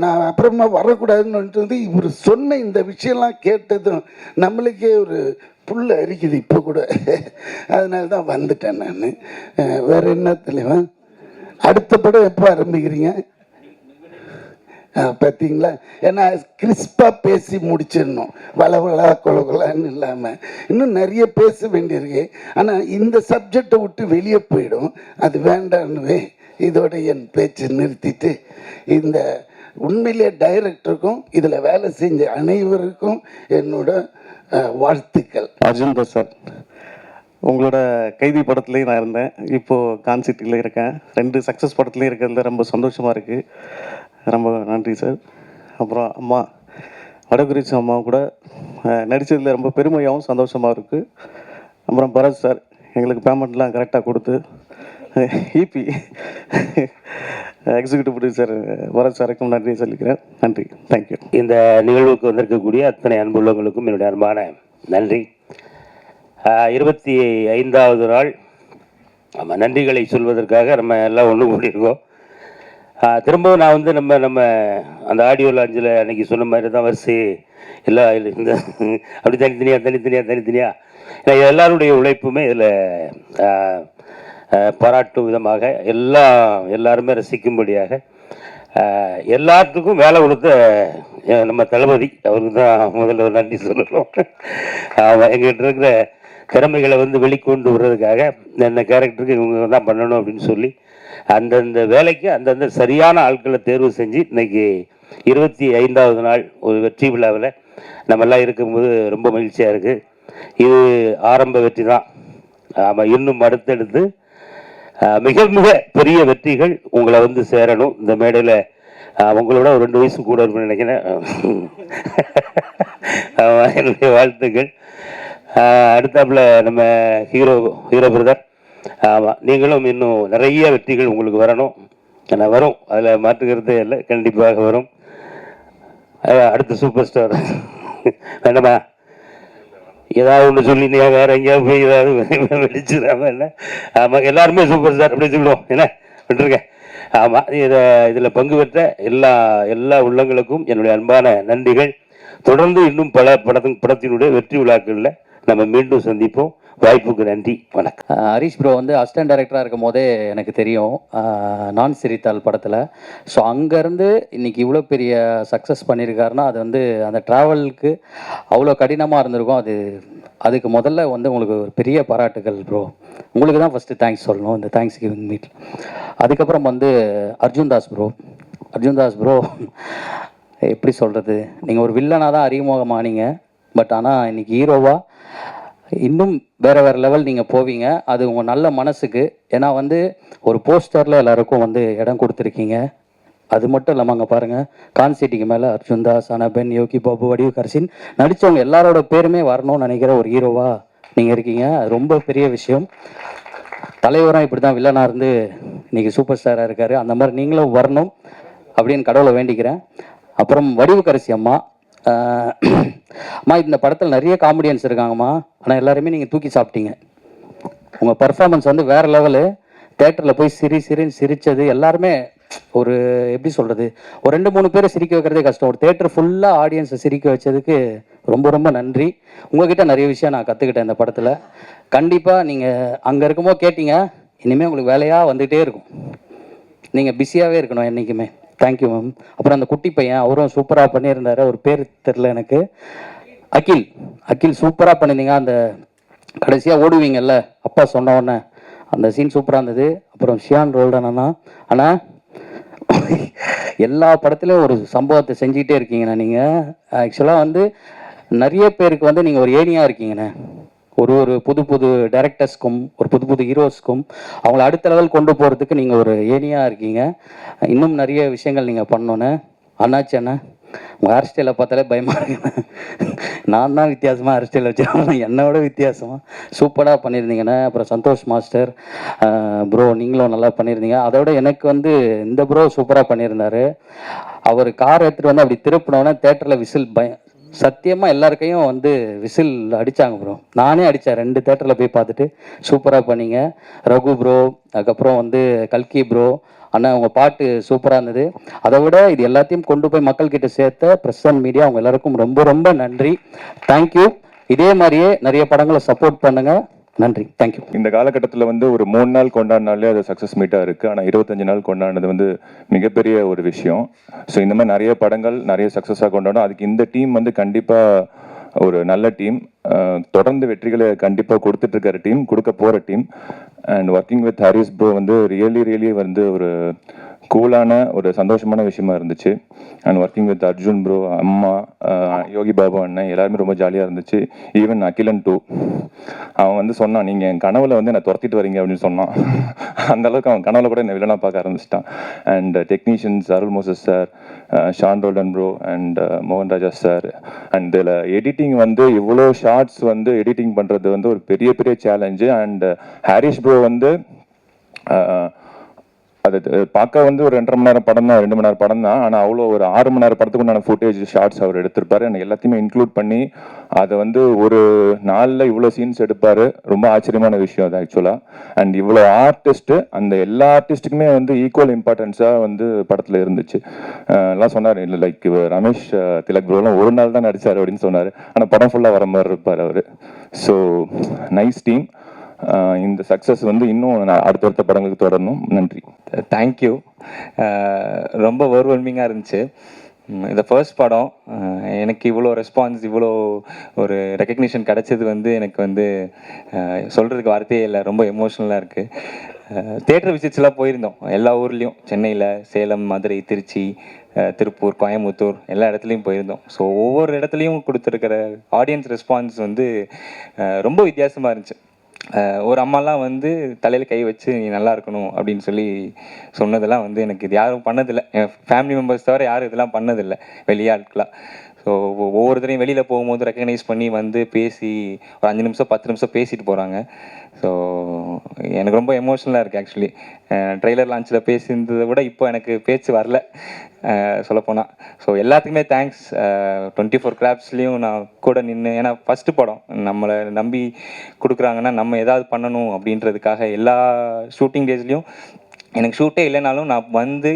நான் அப்புறமா வரக்கூடாதுன்னு வந்து இவர் சொன்ன இந்த விஷயம்லாம் கேட்டதும் நம்மளுக்கே ஒரு புல் அரிக்குது இப்போ கூட. அதனால தான் வந்துட்டேன் நான். வேறு என்ன தலைவன், அடுத்த படம் எப்போ ஆரம்பிக்கிறீங்க? பார்த்தீங்களா? ஏன்னா கிறிஸ்பாக பேசி முடிச்சிடணும், வளவளா கொலகொலான்னு இல்லாமல். இன்னும் நிறைய பேச வேண்டியிருக்கு, ஆனால் இந்த சப்ஜெக்டை விட்டு வெளியே போயிடும், அது வேண்டான்னு இதோட என் பேச்சு நிறுத்திட்டு, இந்த உண்மையிலே டைரக்டருக்கும் இதில் வேலை செஞ்ச அனைவருக்கும் என்னோட வாழ்த்துக்கள். அர்ஜுன் சார், உங்களோட கைதி படத்துலேயும் நான் இருந்தேன், இப்போது கான்சிட்டியில் இருக்கேன். 2 சக்ஸஸ் படத்துலேயும் இருக்கிறதுல ரொம்ப சந்தோஷமாக இருக்குது. ரொம்ப நன்றி சார். அப்புறம் அம்மா வடகுறிச்சி அம்மா கூட நடித்ததில் ரொம்ப பெருமையாகவும் சந்தோஷமாக இருக்குது. அப்புறம் பரத் சார் எங்களுக்கு பேமெண்ட்லாம் கரெக்டாக கொடுத்து, இபி எக்ஸிக்யூட்டிவ் ப்ரொடியூசர் பரத் சாருக்கும் நன்றி சொல்லிக்கிறேன். நன்றி, தேங்க்யூ. இந்த நிகழ்வுக்கு வந்திருக்கக்கூடிய அத்தனை அன்புள்ளவங்களுக்கும் என்னுடைய அன்பான நன்றி. 25வது நாள் நம்ம நன்றிகளை சொல்வதற்காக நம்ம எல்லாம் ஒன்று கூடியிருக்கோம். திரும்பவும் நான் வந்து நம்ம அந்த ஆடியோ லாஞ்சில் அன்றைக்கி சொன்ன மாதிரி தான் வரிசை எல்லாம் இந்த அப்படி தனித்தனியாக ஏன்னா எல்லாருடைய உழைப்புமே இதில் பாராட்டும் விதமாக எல்லாருமே ரசிக்கும்படியாக எல்லாத்துக்கும் வேலை கொடுத்த நம்ம தளபதி அவருக்கு தான் முதல்ல ஒரு நன்றி சொல்லணும். எங்கிட்ட இருக்கிற திறமைகளை வந்து வெளிக்கொண்டு வர்றதுக்காக இந்த கேரக்டருக்கு இவங்க தான் பண்ணணும் அப்படின்னு சொல்லி அந்தந்த வேலைக்கு அந்தந்த சரியான ஆட்களை தேர்வு செஞ்சு இன்னைக்கு 25வது நாள் ஒரு வெற்றி விழாவில் நம்மெல்லாம் இருக்கும்போது ரொம்ப மகிழ்ச்சியாக இருக்குது. இது ஆரம்ப வெற்றி தான். ஆமாம், இன்னும் அடுத்தடுத்து மிக மிக பெரிய வெற்றிகள் உங்களை வந்து சேரணும். இந்த மேடையில் உங்களோட ஒரு 2 வயசு கூட இருக்குன்னு நினைக்கிறேன். என்னுடைய வாழ்த்துக்கள். அடுத்தாப்புல நம்ம ஹீரோ பிரதர், ஆமாம், நீங்களும் இன்னும் நிறைய வெற்றிகள் உங்களுக்கு வரணும். நான் வரும், அதில் மாற்றுக்கிறதே இல்லை, கண்டிப்பாக வரும். அடுத்த சூப்பர் ஸ்டார் வேண்டாமா, ஏதாவது ஒன்று சொல்லி நீ வேறு எங்கேயாவது போய் ஏதாவது வெடிச்சுடாம இல்லை. ஆமாம், எல்லாருமே சூப்பர் ஸ்டார் அப்படி சொல்லுவோம், என்ன விட்டுருக்கேன். ஆமாம், இதில் பங்கு பெற்ற எல்லா உள்ளங்களுக்கும் என்னுடைய அன்பான நன்றிகள். தொடர்ந்து இன்னும் பல படத்தினுடைய வெற்றி விழாக்களில் நம்ம மீண்டும் சந்திப்போம். வாய்ப்புக்கு நன்றி, வணக்கம். ஹரிஷ் ப்ரோ வந்து அசிஸ்டன்ட் டைரக்டராக இருக்கும் போதே எனக்கு தெரியும், நான் சிரித்தாள் படத்தில். ஸோ அங்கேருந்து இன்றைக்கி இவ்வளோ பெரிய சக்ஸஸ் பண்ணியிருக்காருன்னா அது வந்து அந்த ட்ராவலுக்கு அவ்வளோ கடினமாக இருந்திருக்கும். அதுக்கு முதல்ல வந்து உங்களுக்கு ஒரு பெரிய பாராட்டுகள் ப்ரோ. உங்களுக்கு தான் ஃபஸ்ட்டு தேங்க்ஸ் சொல்லணும் இந்த தேங்க்ஸ் கிவிங் மீட்டில். அதுக்கப்புறம் வந்து அர்ஜுன் தாஸ் ப்ரோ எப்படி சொல்கிறது, நீங்கள் ஒரு வில்லனாக தான் அறிமுகமானீங்க. பட் ஆனால் இன்றைக்கி ஹீரோவாக இன்னும் வேறு லெவல் நீங்கள் போவீங்க. அது உங்கள் நல்ல மனசுக்கு. ஏன்னா வந்து ஒரு போஸ்டரில் எல்லாருக்கும் வந்து இடம் கொடுத்துருக்கீங்க. அது மட்டும் இல்லாமல் அங்கே பாருங்கள், கான்சிட்டிக்கு மேலே அர்ஜுன் தாஸ், அனபென், யோகி பாபு, வடிவுக்கரசின் நடித்தவங்க எல்லாரோட பேருமே வரணும்னு நினைக்கிற ஒரு ஹீரோவாக நீங்கள் இருக்கீங்க. அது ரொம்ப பெரிய விஷயம். தலைவராக இப்படி தான் வில்லனாக இருந்து இன்றைக்கி சூப்பர் ஸ்டாராக இருக்கார். அந்த மாதிரி நீங்களும் வரணும் அப்படின்னு கடவுளை வேண்டிக்கிறேன். அப்புறம் வடிவுக்கரசி அம்மா, இந்த படத்தில் நிறைய காமெடியன்ஸ் இருக்காங்கம்மா, ஆனால் எல்லாருமே நீங்கள் தூக்கி சாப்பிட்டீங்க. உங்கள் பர்ஃபார்மன்ஸ் வந்து வேறு லெவலு. தேட்டரில் போய் சிரின்னு சிரித்தது எல்லாருமே ஒரு எப்படி சொல்கிறது, ஒரு 2-3 பேரை சிரிக்க வைக்கிறதே கஷ்டம். ஒரு தேட்டர் ஃபுல்லாக ஆடியன்ஸை சிரிக்க வச்சதுக்கு ரொம்ப ரொம்ப நன்றி. உங்ககிட்ட நிறைய விஷயம் நான் கற்றுக்கிட்டேன் இந்த படத்தில். கண்டிப்பாக நீங்கள் அங்கே இருக்கும்போது கேட்டீங்க, இனிமேல் உங்களுக்கு வேலையாக வந்துகிட்டே இருக்கும். நீங்கள் பிஸியாகவே இருக்கணும் என்றைக்குமே. Thank you ma'am. அப்புறம் அந்த குட்டி பையன் அவரும் சூப்பராக பண்ணியிருந்தார். ஒரு பேர் தெரில எனக்கு. அகில் சூப்பராக பண்ணியிருந்தீங்க. அந்த கடைசியாக ஓடுவீங்கல்ல அப்பா சொன்ன உடனே அந்த சீன் சூப்பராக இருந்தது. அப்புறம் ஷியான் ரோல்டன் ஆனால் எல்லா படத்துலையும் ஒரு சம்பவத்தை செஞ்சுக்கிட்டே இருக்கீங்கண்ணா. நீங்கள் ஆக்சுவலாக வந்து நிறைய பேருக்கு வந்து நீங்கள் ஒரு ஏணியாக இருக்கீங்கண்ணே. ஒரு புது டைரக்டர்ஸ்க்கும் ஒரு புது ஹீரோஸ்க்கும் அவங்கள அடுத்த லெவல் கொண்டு போகிறதுக்கு நீங்கள் ஒரு ஏணியாக இருக்கீங்க. இன்னும் நிறைய விஷயங்கள் நீங்கள் பண்ணோன்னே. அண்ணாச்சி அண்ணா, உங்கள் ஹேர் ஸ்டைலை பார்த்தாலே பயமாக இருக்குண்ணே. நான் தான் வித்தியாசமாக ஹேர் ஸ்டைல் வச்சுருக்கேன், என்னோட வித்தியாசமாக சூப்பராக பண்ணியிருந்தீங்கண்ணே. அப்புறம் சந்தோஷ் மாஸ்டர் ப்ரோ, நீங்களும் நல்லா பண்ணியிருந்தீங்க. அதோட எனக்கு வந்து இந்த ப்ரோ சூப்பராக பண்ணியிருந்தார். அவர் கார் எடுத்துகிட்டு வந்து அப்படி திருப்பினோன்னே தேட்டரில் விசில் சத்தியமாக எல்லாருக்கையும் வந்து விசில் அடித்தாங்க ப்ரோ. நானே அடித்தேன் 2 தேட்டரில் போய் பார்த்துட்டு. சூப்பராக பண்ணீங்க ரகு ப்ரோ. அதுக்கப்புறம் வந்து கல்கி ப்ரோ. அண்ணா உங்கள் பாட்டு சூப்பராக இருந்தது. அதை விட இது எல்லாத்தையும் கொண்டு போய் மக்கள்கிட்ட சேர்த்த ப்ரெஸ் அண்ட் மீடியா அவங்க எல்லாருக்கும் ரொம்ப ரொம்ப நன்றி. தேங்க்யூ. இதே மாதிரியே நிறைய படங்களை சப்போர்ட் பண்ணுங்கள். நன்றி. தேங்க்யூ. இந்த காலகட்டத்தில் வந்து ஒரு 3 நாள் கொண்டாடினாலே அது சக்ஸஸ் மீட்டாக இருக்குது. ஆனால் 25 நாள் கொண்டாடினது வந்து மிகப்பெரிய ஒரு விஷயம். ஸோ இந்த மாதிரி நிறைய படங்கள் நிறைய சக்ஸஸாக கொண்டாடும். அதுக்கு இந்த டீம் வந்து கண்டிப்பாக ஒரு நல்ல டீம், தொடர்ந்து வெற்றிகளை கண்டிப்பாக கொடுத்துட்ருக்கிற டீம், கொடுக்க போகிற team. And working with Harris bro வந்து ரியலி வந்து ஒரு கூலான ஒரு சந்தோஷமான விஷயமா இருந்துச்சு. And working with Arjun bro, அம்மா, யோகி பாபு அண்ணன் எல்லாருமே ரொம்ப ஜாலியாக இருந்துச்சு. ஈவன் அகிலன் டூ, அவன் வந்து சொன்னான், நீங்கள் என் கனவுல வந்து என்னை துரத்திட்டு வரீங்க அப்படின்னு சொன்னான். அந்த அளவுக்கு அவன் கனவுல கூட என்னை வில்லனா பார்க்க ஆரம்பிச்சிட்டான். And technicians Arul Moses sir, Sean Roldan bro and மோகன் ராஜா சார். அண்ட் இதில் எடிட்டிங் வந்து இவ்வளோ ஷார்ட்ஸ் வந்து எடிட்டிங் பண்ணுறது வந்து ஒரு பெரிய சேலஞ்சு. அண்ட் ஹாரிஸ் ப்ரோ வந்து அது பார்க்க வந்து ஒரு 2.5 மணி நேரம் படம் தான், 2 மணி நேரம் படம் தான். ஆனால் அவ்வளோ ஒரு 6 மணி நேரம் படத்துக்கு உண்டான ஃபுட்டேஜ் ஷார்ட்ஸ் அவர் எடுத்திருப்பாரு. எனக்கு எல்லாத்தையுமே இன்க்ளூட் பண்ணி அதை வந்து ஒரு நாளில் இவ்வளோ சீன்ஸ் எடுப்பார். ரொம்ப ஆச்சரியமான விஷயம் அது ஆக்சுவலாக. அண்ட் இவ்வளோ ஆர்டிஸ்ட்டு, அந்த எல்லா ஆர்டிஸ்ட்டுக்குமே வந்து ஈக்குவல் இம்பார்ட்டன்ஸாக வந்து படத்தில் இருந்துச்சு. எல்லாம் சொன்னார், இல்லை லைக் ரமேஷ் திலக் ப்ரோலாம் ஒரு நாள் தான் நடித்தார் அப்படின்னு சொன்னார். ஆனால் படம் ஃபுல்லாக வர மாதிரி இருப்பார் அவர். So nice team. இந்த சக்ஸஸ் வந்து இன்னும் அடுத்தடுத்த படங்களுக்கு தொடரணும். நன்றி. தேங்க்யூ. ரொம்ப ஓவர்வெல்மிங்காக இருந்துச்சு. இந்த ஃபர்ஸ்ட் படம் எனக்கு இவ்வளோ ரெஸ்பான்ஸ், இவ்வளோ ஒரு ரெக்கக்னிஷன் கிடச்சது வந்து எனக்கு வந்து சொல்கிறதுக்கு வார்த்தையே இல்லை. ரொம்ப எமோஷ்னலாக இருக்குது. தேட்டர் விசிட்ஸ்லாம் போயிருந்தோம் எல்லா ஊர்லேயும், சென்னையில், சேலம், மதுரை, திருச்சி, திருப்பூர், கோயம்புத்தூர் எல்லா இடத்துலையும் போயிருந்தோம். ஸோ ஒவ்வொரு இடத்துலையும் கொடுத்துருக்கிற ஆடியன்ஸ் ரெஸ்பான்ஸ் வந்து ரொம்ப வித்தியாசமாக இருந்துச்சு. ஒரு அம்மாலாம் வந்து தலையில் கை வச்சு நீ நல்லா இருக்கணும் அப்படின்னு சொல்லி சொன்னதெல்லாம் வந்து எனக்கு இது யாரும் பண்ணதில்லை. என் ஃபேமிலி மெம்பர்ஸ் தவிர யாரும் இதெல்லாம் பண்ணதில்லை, வெளியாட்களாக. ஸோ ஒவ்வொருத்தரையும் வெளியில் போகும்போது ரெக்கக்னைஸ் பண்ணி வந்து பேசி ஒரு 5 நிமிஷம் 10 நிமிஷம் பேசிட்டு போகிறாங்க. ஸோ எனக்கு ரொம்ப எமோஷ்னலாக இருக்குது ஆக்சுவலி. ட்ரெய்லர் லான்ச்சில் பேசியிருந்ததை விட இப்போ எனக்கு பேச்சு வரல சொல்லப்போனால். ஸோ எல்லாத்துக்குமே தேங்க்ஸ். 24 கிராப்ஸ்லேயும் நான் கூட நின்று, ஏன்னா ஃபஸ்ட்டு படம் நம்மளை நம்பி கொடுக்குறாங்கன்னா நம்ம ஏதாவது பண்ணணும் அப்படின்றதுக்காக எல்லா ஷூட்டிங் டேஸ்லேயும் எனக்கு ஷூட்டே இல்லைனாலும் நான் வந்து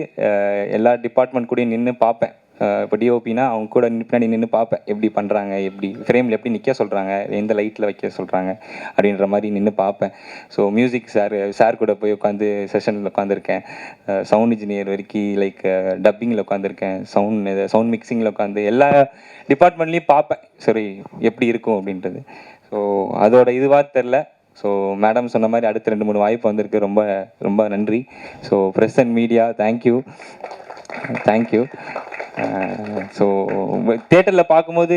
எல்லா டிபார்ட்மெண்ட் கூடயும் நின்று பார்ப்பேன். இப்போ டிஓபினா அவங்க கூட பின்னாடி நின்று பார்ப்பேன், எப்படி பண்ணுறாங்க, எப்படி ஃப்ரேமில் எப்படி நிற்க சொல்கிறாங்க, எந்த லைட்டில் வைக்க சொல்கிறாங்க அப்படின்ற மாதிரி நின்று பார்ப்பேன். ஸோ மியூசிக் சார் கூட போய் உட்காந்து செஷனில் உட்காந்துருக்கேன். சவுண்ட் இன்ஜினியர் வரைக்கும் லைக் டப்பிங்கில் உட்காந்துருக்கேன். சவுண்ட் மிக்சிங்கில் உட்காந்து எல்லா டிபார்ட்மெண்ட்லேயும் பார்ப்பேன், சரி எப்படி இருக்கும் அப்படின்றது. ஸோ அதோட இதுவாக தெரில. ஸோ மேடம் சொன்ன மாதிரி அடுத்த 2-3 வாய்ப்பு வந்திருக்கு. ரொம்ப ரொம்ப நன்றி. So press and media thank you. So தேட்டரில் பார்க்கும்போது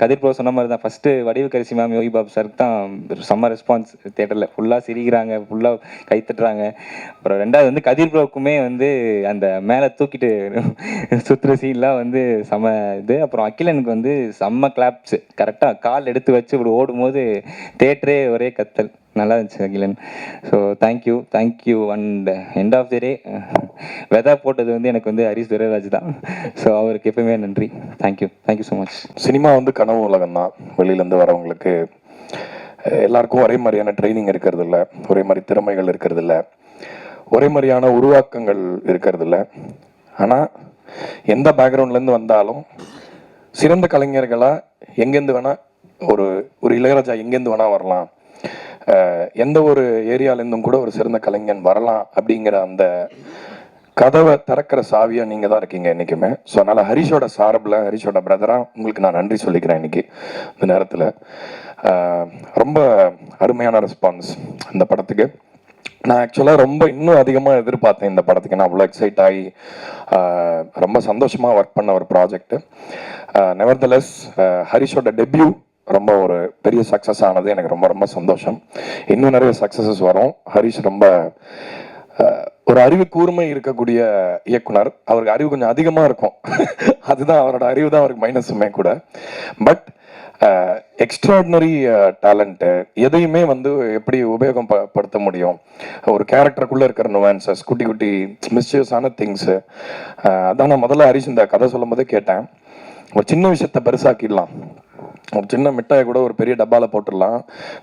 கதிர் ப்ரோ சொன்ன மாதிரி தான், ஃபஸ்ட்டு வடிவு கரிசி மேம், யோகி பாபு சாருக்கு தான் செம்ம ரெஸ்பான்ஸ். தேட்டரில் ஃபுல்லாக சிரிக்கிறாங்க, ஃபுல்லாக கைத்தட்டுறாங்க. அப்புறம் 2வது வந்து கதிர் ப்ரோவுக்குமே வந்து அந்த மேலே தூக்கிட்டு சுற்றுற சீன்லாம் வந்து செம்ம இது. அப்புறம் அகிலனுக்கு வந்து செம்ம கிளாப்ஸு, கரெக்டாக கால் எடுத்து வச்சு இப்படி ஓடும்போது தேட்டரே ஒரே கத்தல். நல்லா இருந்துச்சு Akilan. So thank you. And end of the day Vedha போட்டது வந்து எனக்கு வந்து ஹரிஸ் துரைராஜ் தான். ஸோ அவருக்கு எப்பவுமே நன்றி. Thank you so much. சினிமா வந்து கனவு உலகம் தான். வெளியிலேருந்து வரவங்களுக்கு எல்லாருக்கும் ஒரே மாதிரியான ட்ரைனிங் இருக்கிறது இல்லை, ஒரே மாதிரி திறமைகள் இருக்கிறது இல்லை. ஒரே மாதிரியான உருவாக்கங்கள் இருக்கிறதில்ல. ஆனால் எந்த பேக்ரவுண்ட்லேருந்து வந்தாலும் சிறந்த கலைஞர்களாக எங்கேருந்து வேணால் ஒரு ஒரு இளையராஜா எங்கேருந்து வேணால் வரலாம், எந்த ஒரு ஏரியாலேருந்தும் கூட ஒரு சிறந்த கலைஞன் வரலாம் அப்படிங்கிற அந்த கதவை திறக்கிற சாவியாக நீங்கள் தான் இருக்கீங்க என்றைக்குமே. ஸோ அதனால் ஹரிஷோட சார்பில், ஹரிஷோட பிரதராக உங்களுக்கு நான் நன்றி சொல்லிக்கிறேன் இன்றைக்கி இந்த நேரத்தில். ரொம்ப அருமையான ரெஸ்பான்ஸ் இந்த படத்துக்கு. நான் ஆக்சுவலாக ரொம்ப இன்னும் அதிகமாக எதிர்பார்த்தேன் இந்த படத்துக்கு. நான் அவ்வளோ எக்ஸைட் ஆகி ரொம்ப சந்தோஷமாக ஒர்க் பண்ண ஒரு ப்ராஜெக்ட்டு. நெவர்தலெஸ் ஹரிஷோட டெபியூ ரொம்ப ஒரு பெரிய சக்ஸஸ் ஆனது எனக்கு ரொம்ப ரொம்ப சந்தோஷம். இன்னும் நிறைய சக்ஸஸஸ் வரும். ஹரிஷ் ரொம்ப ஒரு அறிவு கூர்மை இருக்கக்கூடிய இயக்குனர். அவருக்கு அறிவு கொஞ்சம் அதிகமாக இருக்கும். அதுதான் அவரோட அறிவு தான் அவருக்கு மைனஸுமே கூட. பட் எக்ஸ்ட்ராடினரி டேலண்ட்டு, எதையுமே வந்து எப்படி உபயோகப்படுத்த முடியும், ஒரு கேரக்டருக்குள்ளே இருக்கிற நுவான்சஸ், குட்டி குட்டி மிஸ்டேக்ஸான திங்ஸு. அதான் நான் முதல்ல ஹரிஷ் இந்த கதை சொல்லும் போதே கேட்டேன், ஒரு சின்ன விஷயத்தை பெருசாக்கிடலாம், ஒரு சின்ன மிட்டாயை கூட ஒரு பெரிய டப்பாவில் போட்டுடலாம்,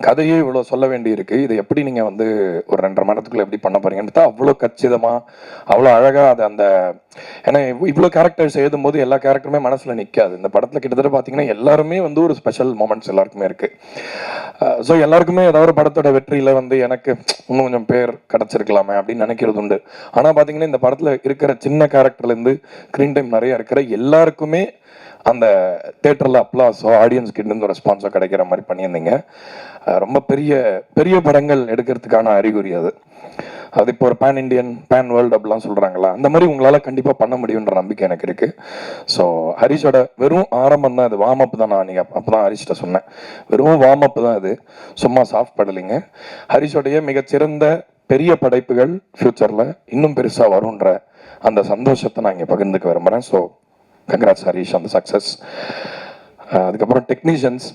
கதையே இவ்வளோ சொல்ல வேண்டி இருக்குது, இதை எப்படி நீங்கள் வந்து ஒரு 2.5 மணி நேரத்துக்குள்ளே எப்படி பண்ண போறீங்கன்னு தான் அவ்வளோ கச்சிதமாக அவ்வளோ அழகாக அது அந்த ஏன்னா இவ்வளோ கேரக்டர்ஸ் எழுதும்போது எல்லா கேரக்டருமே மனசில் நிற்காது. இந்த படத்தில் கிட்டத்தட்ட பார்த்தீங்கன்னா எல்லாருமே வந்து ஒரு ஸ்பெஷல் மூமெண்ட்ஸ் எல்லாருக்குமே இருக்குது. ஸோ எல்லாருக்குமே ஏதாவது ஒரு படத்தோட வெற்றியில் வந்து எனக்கு இன்னும் கொஞ்சம் பேர் கிடச்சிருக்கலாமே அப்படின்னு நினைக்கிறது உண்டு. ஆனால் பார்த்தீங்கன்னா இந்த படத்தில் இருக்கிற சின்ன கேரக்டர்லேருந்து ஸ்க்ரீன் டைம் நிறைய இருக்கிற எல்லாருக்குமே அந்த தேட்டரில் அப்ளாஸோ ஆடியன்ஸ் கிட்ட ஒரு ரெஸ்பான்ஸோ கிடைக்கிற மாதிரி பண்ணியிருந்தீங்க. ரொம்ப பெரிய பெரிய படங்கள் எடுக்கிறதுக்கான அறிகுறி அது. அது இப்போ ஒரு பேன் இண்டியன், பேன் வேர்ல்டு அப்படிலாம் சொல்கிறாங்களா, அந்த மாதிரி உங்களால் கண்டிப்பாக பண்ண முடியுன்ற நம்பிக்கை எனக்கு இருக்குது. ஸோ ஹரிஷோட வெறும் ஆரம்பம் தான் இது, வார்ம் அப் தான். நான் நீங்கள் அப்போ தான் ஹரிஷ்ட சொன்னேன், வெறும் வார்ம் அப் தான் இது, சும்மா சாஃப்ட் படலிங்க. ஹரிஷோடைய மிகச்சிறந்த பெரிய படைப்புகள் ஃப்யூச்சரில் இன்னும் பெருசாக வரும்ன்ற அந்த சந்தோஷத்தை நான் இங்கே பகிர்ந்துக்க விரும்புகிறேன். ஸோ கங்க்ராட்ஸ் ஹரிஷ் அந்த சக்ஸஸ். அதுக்கப்புறம் டெக்னீஷியன்ஸ்,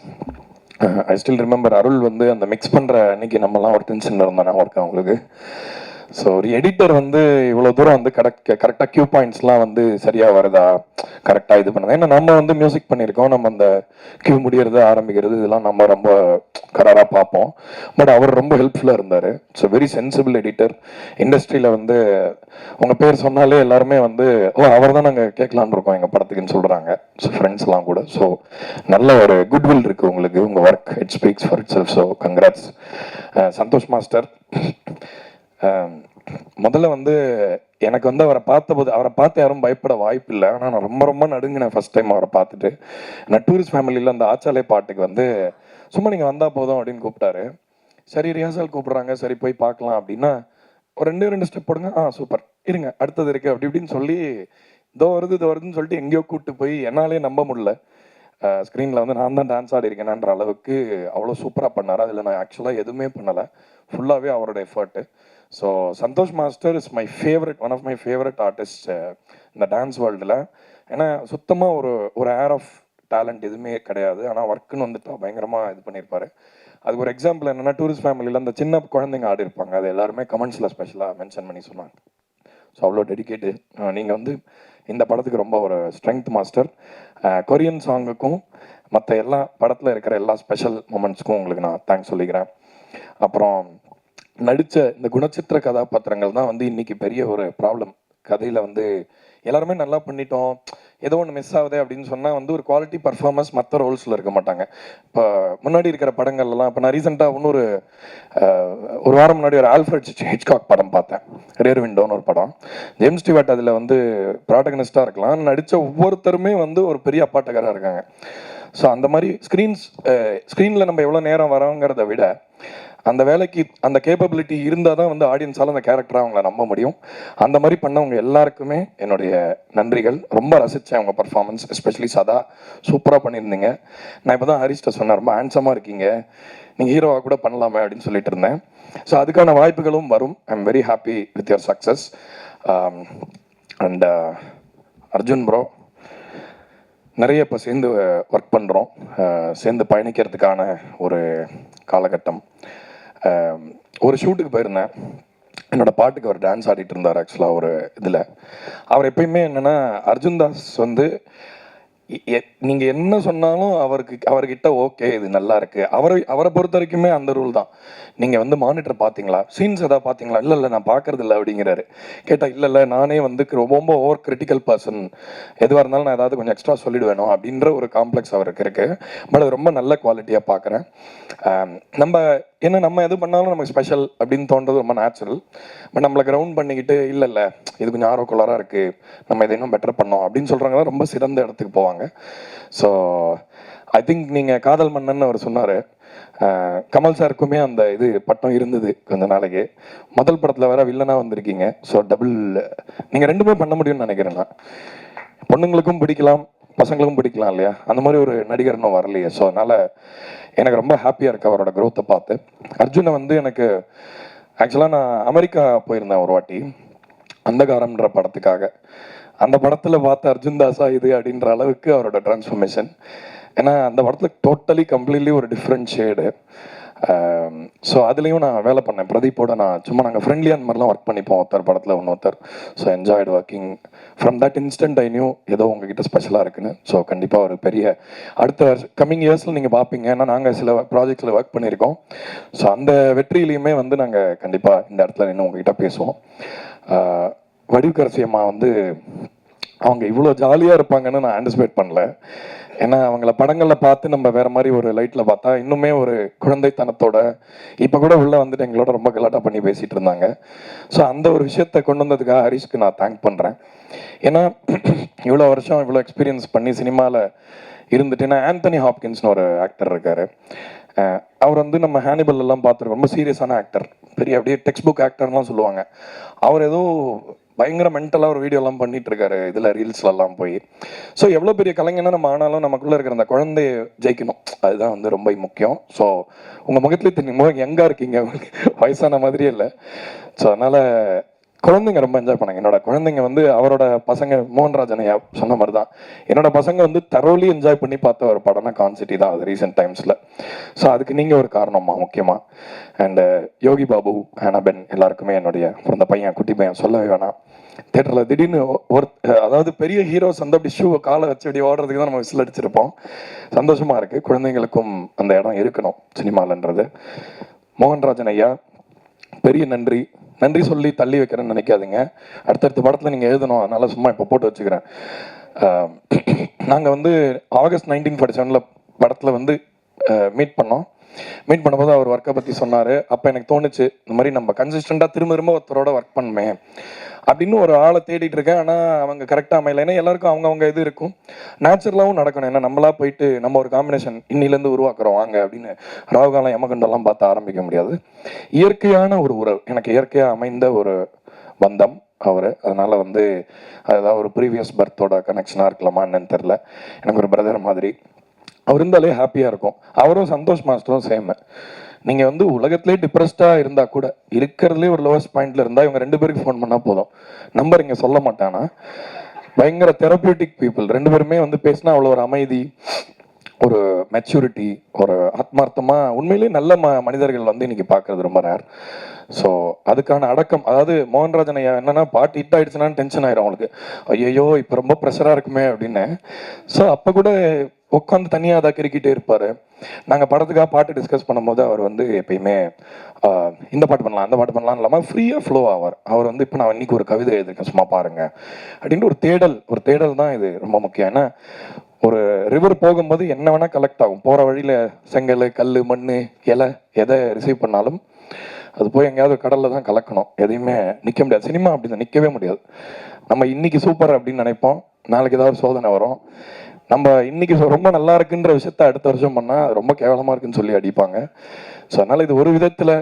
ஐ ஸ்டில் ரிமெம்பர் அருள் வந்து அந்த மிக்ஸ் பண்ணுற அன்னைக்கு நம்மலாம் ஒரு டென்ஷனில் இருந்தோம் நான் ஒர்க் அவங்களுக்கு. ஸோ ஒரு எடிட்டர் வந்து இவ்வளோ தூரம் வந்து கரெக்டாக கியூ பாயிண்ட்ஸ்லாம் வந்து சரியாக வருதா, கரெக்டாக இது பண்ணுது. ஏன்னா நம்ம வந்து மியூசிக் பண்ணியிருக்கோம், நம்ம அந்த கியூ முடியறது ஆரம்பிக்கிறது இதெல்லாம் நம்ம ரொம்ப கராராக பார்ப்போம். பட் அவர் ரொம்ப ஹெல்ப்ஃபுல்லாக இருந்தார். So very sensible editor. இண்டஸ்ட்ரியில் வந்து உங்கள் பேர் சொன்னாலே எல்லாருமே வந்து அவர் தான் நாங்கள் கேட்கலான்னு இருக்கோம் எங்கள் படத்துக்குன்னு சொல்கிறாங்க. ஸோ ஃப்ரெண்ட்ஸ்லாம் கூட. ஸோ நல்ல ஒரு குட்வில் இருக்குது உங்களுக்கு, உங்கள் work it speaks for itself. So congrats. Santhosh master, முதல்ல வந்து எனக்கு வந்து அவரை பார்த்து யாரும் பயப்பட வாய்ப்பு இல்லை. ஆனால் நான் ரொம்ப ரொம்ப நடுங்கினேன் ஃபர்ஸ்ட் டைம் அவரை பார்த்துட்டு. நான் டூரிஸ்ட் ஃபேமிலியில் அந்த ஆச்சாலே பாட்டுக்கு வந்து சும்மா நீங்கள் வந்தால் போதும் அப்படின்னு கூப்பிட்டாரு. சரி ரிஹர்சல் கூப்பிட்றாங்க, சரி போய் பார்க்கலாம் அப்படின்னா ஒரு 2 ஸ்டெப் போடுங்க, சூப்பர் இருங்க அடுத்தது இருக்குது அப்படி இப்படின்னு சொல்லி இதோ வருதுன்னு சொல்லிட்டு எங்கேயோ கூப்பிட்டு போய் என்னாலே நம்ப முடியல. ஸ்க்ரீனில் வந்து நான் தான் டான்ஸ் ஆடி இருக்கேனான்ற அளவுக்கு அவ்வளோ சூப்பராக பண்ணார். அதில் நான் ஆக்சுவலாக எதுவுமே பண்ணலை, ஃபுல்லாகவே அவரோட effort. So Santhosh master is my favourite, one of my favourite artist இந்த டான்ஸ் வேர்ல்டில். ஏன்னா சுத்தமாக ஒரு ஏர் ஆஃப் டேலண்ட் எதுவுமே கிடையாது, ஆனால் ஒர்க்குன்னு வந்துட்டு பயங்கரமாக இது பண்ணியிருப்பார். அதுக்கு ஒரு எக்ஸாம்பிள் என்னென்னா, டூரிஸ்ட் ஃபேமிலியில் அந்த சின்ன குழந்தைங்க ஆடி இருப்பாங்க, அது எல்லாருமே கமெண்ட்ஸில் ஸ்பெஷலாக மென்ஷன் பண்ணி சொன்னாங்க. ஸோ அவ்வளோ டெடிக்கேட்டு. நீங்கள் வந்து இந்த படத்துக்கு ரொம்ப ஒரு ஸ்ட்ரென்த் மாஸ்டர். கொரியன் சாங்குக்கும் மற்ற எல்லா படத்தில் இருக்கிற எல்லா ஸ்பெஷல் மூமெண்ட்ஸ்க்கும் உங்களுக்கு நான் தேங்க்ஸ் சொல்லிக்கிறேன். அப்புறம் நடித்த இந்த குணச்சித்திர கதாபாத்திரங்கள் தான் வந்து இன்றைக்கி பெரிய ஒரு ப்ராப்ளம். கதையில் வந்து எல்லாருமே நல்லா பண்ணிட்டோம், ஏதோ ஒன்று மிஸ் ஆகுது அப்படின்னு சொன்னால் வந்து ஒரு குவாலிட்டி பர்ஃபார்மன்ஸ் மற்ற ரோல்ஸில் இருக்க மாட்டாங்க. இப்போ முன்னாடி இருக்கிற படங்கள்லாம், இப்போ நான் ரீசெண்டாக ஒரு வாரம் முன்னாடி ஒரு ஆல்ஃப்ரெட் ஹிட்ச்காக் படம் பார்த்தேன், ரேர் விண்டோன்னு ஒரு படம். ஜேம்ஸ் ஸ்டீவர்ட் அதில் வந்து ப்ராட்டகனிஸ்டாக இருக்கலாம், நடித்த ஒவ்வொருத்தருமே வந்து ஒரு பெரிய அப்பாட்டக்காராக இருக்காங்க. ஸோ அந்த மாதிரி ஸ்க்ரீனில் நம்ம எவ்வளோ நேரம் வரோங்கிறத விட அந்த வேலைக்கு அந்த கேப்பபிலிட்டி இருந்தால் தான் வந்து ஆடியன்ஸால் அந்த கேரக்டராக அவங்கள நம்ப முடியும். அந்த மாதிரி பண்ணவங்க எல்லாருக்குமே என்னுடைய நன்றிகள். ரொம்ப ரசித்தேன் அவங்க பர்ஃபார்மன்ஸ், எஸ்பெஷலி சதா சூப்பராக பண்ணியிருந்தீங்க. நான் இப்போ தான் ஹரிஷ்ட சொன்னேன், ரொம்ப ஹேண்ட்ஸமாக இருக்கீங்க, நீங்கள் ஹீரோவாக கூட பண்ணலாமே அப்படின்னு சொல்லிட்டு இருந்தேன். ஸோ அதுக்கான வாய்ப்புகளும் வரும். I am very happy with your success. And Arjun bro, நிறைய இப்போ சேர்ந்து ஒர்க் பண்ணுறோம், சேர்ந்து பயணிக்கிறதுக்கான ஒரு காலகட்டம். ஒரு ஷூட்டுக்கு போயிருந்தேன், என்னோடய பாட்டுக்கு அவர் டான்ஸ் ஆடிட்டு இருந்தார். ஆக்சுவலாக ஒரு இதில் அவர் எப்பயுமே என்னென்னா, அர்ஜுன் தாஸ் வந்து நீங்கள் என்ன சொன்னாலும் அவர்கிட்ட ஓகே இது நல்லா இருக்கு. அவரை பொறுத்த வரைக்குமே அந்த ரூல் தான். நீங்கள் வந்து மானிட்டர் பார்த்தீங்களா, சீன்ஸ் எதாவது பார்த்தீங்களா, இல்லை நான் பார்க்கறது இல்லை அப்படிங்கிறாரு. கேட்டால் இல்லை நானே வந்து ரொம்ப ஓவர் கிரிட்டிக்கல் பர்சன், எதுவாக இருந்தாலும் நான் ஏதாவது கொஞ்சம் எக்ஸ்ட்ரா சொல்லிடுவேனோ அப்படின்ற ஒரு காம்ப்ளெக்ஸ் அவருக்கு இருக்குது. பட் அது ரொம்ப நல்ல குவாலிட்டியாக பார்க்குறேன். நம்ம எது பண்ணாலும் நமக்கு ஸ்பெஷல் அப்படின்னு தோன்றது ரொம்ப நேச்சுரல். பட் நம்மளை கிரவுண்ட் பண்ணிக்கிட்டு இல்லை இது கொஞ்சம் ஆர்வக்குள்ளாராக இருக்குது, நம்ம இதை இன்னும் பெட்டர் பண்ணோம் அப்படின்னு சொல்கிறவங்க தான் ரொம்ப சிறந்த இடத்துக்கு போவாங்க. ஸோ ஐ திங்க் நீங்கள் காதல் மன்னன் அவர் சொன்னார், கமல் சாருக்குமே அந்த இது பட்டம் இருந்தது கொஞ்ச நாளைக்கு. முதல் படத்தில் வேற வில்லனாக வந்திருக்கீங்க. ஸோ டபுள் நீங்கள் ரெண்டுமே பண்ண முடியும்னு நினைக்கிறேன். நான் பொண்ணுங்களுக்கும் பிடிக்கலாம் பசங்களுக்கும் பிடிக்கலாம் இல்லையா, அந்த மாதிரி ஒரு நடிகர் இன்னும் வரலையே. ஸோ அதனால் எனக்கு ரொம்ப ஹாப்பியாக இருக்குது அவரோட க்ரோத்தை பார்த்து. அர்ஜுனை வந்து எனக்கு ஆக்சுவலாக நான் அமெரிக்கா போயிருந்தேன் ஒரு வாட்டி அந்தகாரம்ன்ற படத்துக்காக. அந்த படத்தில் பார்த்த அர்ஜுன் தாஸா இது அப்படின்ற அளவுக்கு அவரோட டிரான்ஸ்ஃபர்மேஷன். ஏன்னா அந்த படத்தில் டோட்டலி கம்ப்ளீட்லி ஒரு டிஃப்ரெண்ட் ஷேடு. ஸோ அதுலேயும் நான் வேலை பண்ணேன் பிரதீப்போட. நாங்கள் ஃப்ரெண்ட்லியாக அந்த மாதிரிலாம் ஒர்க் பண்ணிப்போம் ஒருத்தர் படத்தில் இன்னொருத்தர். So enjoyed working. From that instant I knew ஏதோ உங்ககிட்ட ஸ்பெஷலாக இருக்குன்னு. ஸோ கண்டிப்பாக ஒரு பெரிய அடுத்த கம்மிங் இயர்ஸில் நீங்கள் பார்ப்பீங்க. ஏன்னா நாங்கள் சில ப்ராஜெக்ட்ஸில் ஒர்க் பண்ணியிருக்கோம். ஸோ அந்த வெற்றியிலையுமே வந்து நாங்கள் கண்டிப்பாக இந்த இடத்துல நின்று உங்ககிட்ட பேசுவோம். வடிவுக்கரசி அம்மா வந்து அவங்க இவ்வளோ ஜாலியாக இருப்பாங்கன்னு நான் ஆன்டிசிபேட் பண்ணல. ஏன்னா அவங்கள படங்களில் பார்த்து நம்ம வேற மாதிரி ஒரு லைட்டில் பார்த்தா இன்னுமே ஒரு குழந்தைத்தனத்தோட இப்போ கூட உள்ளே வந்துட்டு எங்களோட ரொம்ப கலாட்டா பண்ணி பேசிகிட்டு இருந்தாங்க. ஸோ அந்த ஒரு விஷயத்தை கொண்டு வந்ததுக்காக ஹரிஷ்க்கு நான் தேங்க் பண்ணுறேன். ஏன்னா இவ்வளோ வருஷம் இவ்வளோ எக்ஸ்பீரியன்ஸ் பண்ணி சினிமாவில் இருந்துட்டு, ஏன்னா ஆந்தனி ஹாப்கின்ஸ்னு ஒரு ஆக்டர் இருக்கார். அவர் வந்து நம்ம ஹானிபல் எல்லாம் பார்த்துருக்கோம். ரொம்ப சீரியஸான ஆக்டர், பெரிய அப்படியே டெக்ஸ்ட் புக் ஆக்டர்லாம் சொல்லுவாங்க. அவர் ஏதோ பயங்கர மென்டலாக ஒரு வீடியோலாம் பண்ணிட்டு இருக்காரு இதில் ரீல்ஸ்லாம் போய். ஸோ எவ்வளோ பெரிய கலைஞனா நம்ம ஆனாலும் நமக்குள்ளே இருக்கிற அந்த குழந்தைய ஜெயிக்கணும், அதுதான் வந்து ரொம்ப முக்கியம். ஸோ உங்கள் முகத்துலேயே தெரியும், முகம் எங்கே இருக்கீங்க, வயசான மாதிரியே இல்லை. ஸோ அதனால் குழந்தைங்க ரொம்ப என்ஜாய் பண்ணாங்க. என்னோட குழந்தைங்க வந்து அவரோட பசங்க மோகன்ராஜன் ஐயா சொன்ன மாதிரி தான், என்னோட பசங்க வந்து தரோலி என்ஜாய் பண்ணி பார்த்த ஒரு படம்னா கான்சிட்டி தான் அது ரீசெண்ட் டைம்ஸில். ஸோ அதுக்கு நீங்கள் ஒரு காரணமா முக்கியமாக. அண்டு யோகி பாபு, ஆனபென் எல்லாருக்குமே என்னுடைய பிறந்த பையன் குட்டி பையன் சொல்லவே வேணாம். தேட்டரில் திடீர்னு அதாவது பெரிய ஹீரோஸ் வந்து அப்படி ஷூவை காலை வச்சு அப்படி ஓடுறதுக்கு தான் நம்ம விசில் அடிச்சிருப்போம். சந்தோஷமாக இருக்குது. குழந்தைங்களுக்கும் அந்த இடம் இருக்கணும் சினிமாலன்றது. மோகன்ராஜன் ஐயா பெரிய நன்றி. நன்றி சொல்லி தள்ளி வைக்கிறேன்னு நினைக்காதீங்க. அடுத்தடுத்த படத்தில் நீங்கள் எழுதணும், அதனால் சும்மா இப்போ போட்டு வச்சுக்கிறேன். நாங்கள் வந்து ஆகஸ்ட் 1947 படத்தில் வந்து மீட் பண்ணும்போது அவர் ஒர்க்கை பற்றி சொன்னார். அப்போ எனக்கு தோணுச்சு, இந்த மாதிரி நம்ம கன்சிஸ்டண்ட்டாக திரும்ப ஒருத்தரோட ஒர்க் பண்ணுமே அப்படின்னு ஒரு ஆளை தேடிட்டு இருக்கேன். ஆனால் அவங்க கரெக்டாக அமையலை. ஏன்னா எல்லாருக்கும் அவங்கவுங்க இது இருக்கும், நேச்சுரலாகவும் நடக்கணும். ஏன்னா நம்மளா போயிட்டு நம்ம ஒரு காம்பினேஷன் இன்னிலேருந்து உருவாக்குறோம் வாங்க அப்படின்னு ராகுகாலம் யமகண்டெல்லாம் பார்த்து ஆரம்பிக்க முடியாது. இயற்கையான ஒரு உறவு, எனக்கு இயற்கையாக அமைந்த ஒரு பந்தம் அவர். அதனால் வந்து அதுதான் ஒரு ப்ரீவியஸ் பர்த்தோட கனெக்ஷனாக இருக்கலாமா என்னன்னு தெரில. எனக்கு ஒரு பிரதர் மாதிரி அவர் இருந்தாலே ஹாப்பியாக இருக்கும். அவரும் சந்தோஷ் மாஸ்டரும் சேம். நீங்கள் வந்து உலகத்திலே டிப்ரெஸ்டாக இருந்தால் கூட இருக்கிறதுலே ஒரு லோவஸ்ட் பாயிண்டில் இருந்தால் இவங்க 2 பேருக்கு ஃபோன் பண்ணால் போதும். நம்பர் இங்கே சொல்ல மாட்டானா, பயங்கர தெரப்பியூட்டிக் பீப்புள். 2 பேருமே வந்து பேசினா அவ்வளோ ஒரு அமைதி, ஒரு மெச்சூரிட்டி, ஒரு ஆத்மார்த்தமாக உண்மையிலேயே நல்ல மனிதர்கள் வந்து இன்னைக்கு பார்க்கறது ரொம்ப ரேர். ஸோ அதுக்கான அடக்கம், அதாவது மோகன்ராஜன் ஐயா என்னன்னா பாட்டு ஹிட் ஆயிடுச்சுன்னா டென்ஷன் ஆயிரும் அவங்களுக்கு, ஐயோ இப்போ ரொம்ப ப்ரெஷராக இருக்குமே அப்படின்னு. ஸோ அப்போ கூட உட்காந்து தனியாக அதை கிரிக்கிட்டே இருப்பார். நாங்கள் படத்துக்காக பாட்டு டிஸ்கஸ் பண்ணும்போது அவர் வந்து எப்பயுமே இந்த பாட்டு பண்ணலாம் அந்த பாட்டு பண்ணலாம் இல்லாமல் ஃப்ரீயாக ஃப்ளோ ஆவார். அவர் வந்து இப்போ நான் இன்னைக்கு ஒரு கவிதை எழுதிருக்கேன் சும்மா பாருங்க அப்படின்ட்டு ஒரு தேடல் தான் இது ரொம்ப முக்கியம். ஏன்னா ஒரு ரிவர் போகும்போது என்ன வேணால் கலெக்ட் ஆகும். போகிற வழியில் செங்கல், கல், மண், இலை எதை ரிசீவ் பண்ணாலும் அது போய் எங்கேயாவது கடலில் தான் கலக்கணும். எதையுமே நிற்க முடியாது. சினிமா அப்படி தான் நிற்கவே முடியாது. நம்ம இன்னைக்கு சூப்பர் அப்படின்னு நினைப்போம், நாளைக்கு ஏதாவது சோதனை வரும். நம்ம இன்னைக்கு ரொம்ப நல்லா இருக்குன்ற விஷயத்த அடுத்த வருஷம் பண்ணால் அது ரொம்ப கேவலமாக இருக்குன்னு சொல்லி அடிப்பாங்க. ஸோ அதனால் இது ஒரு விதத்தில்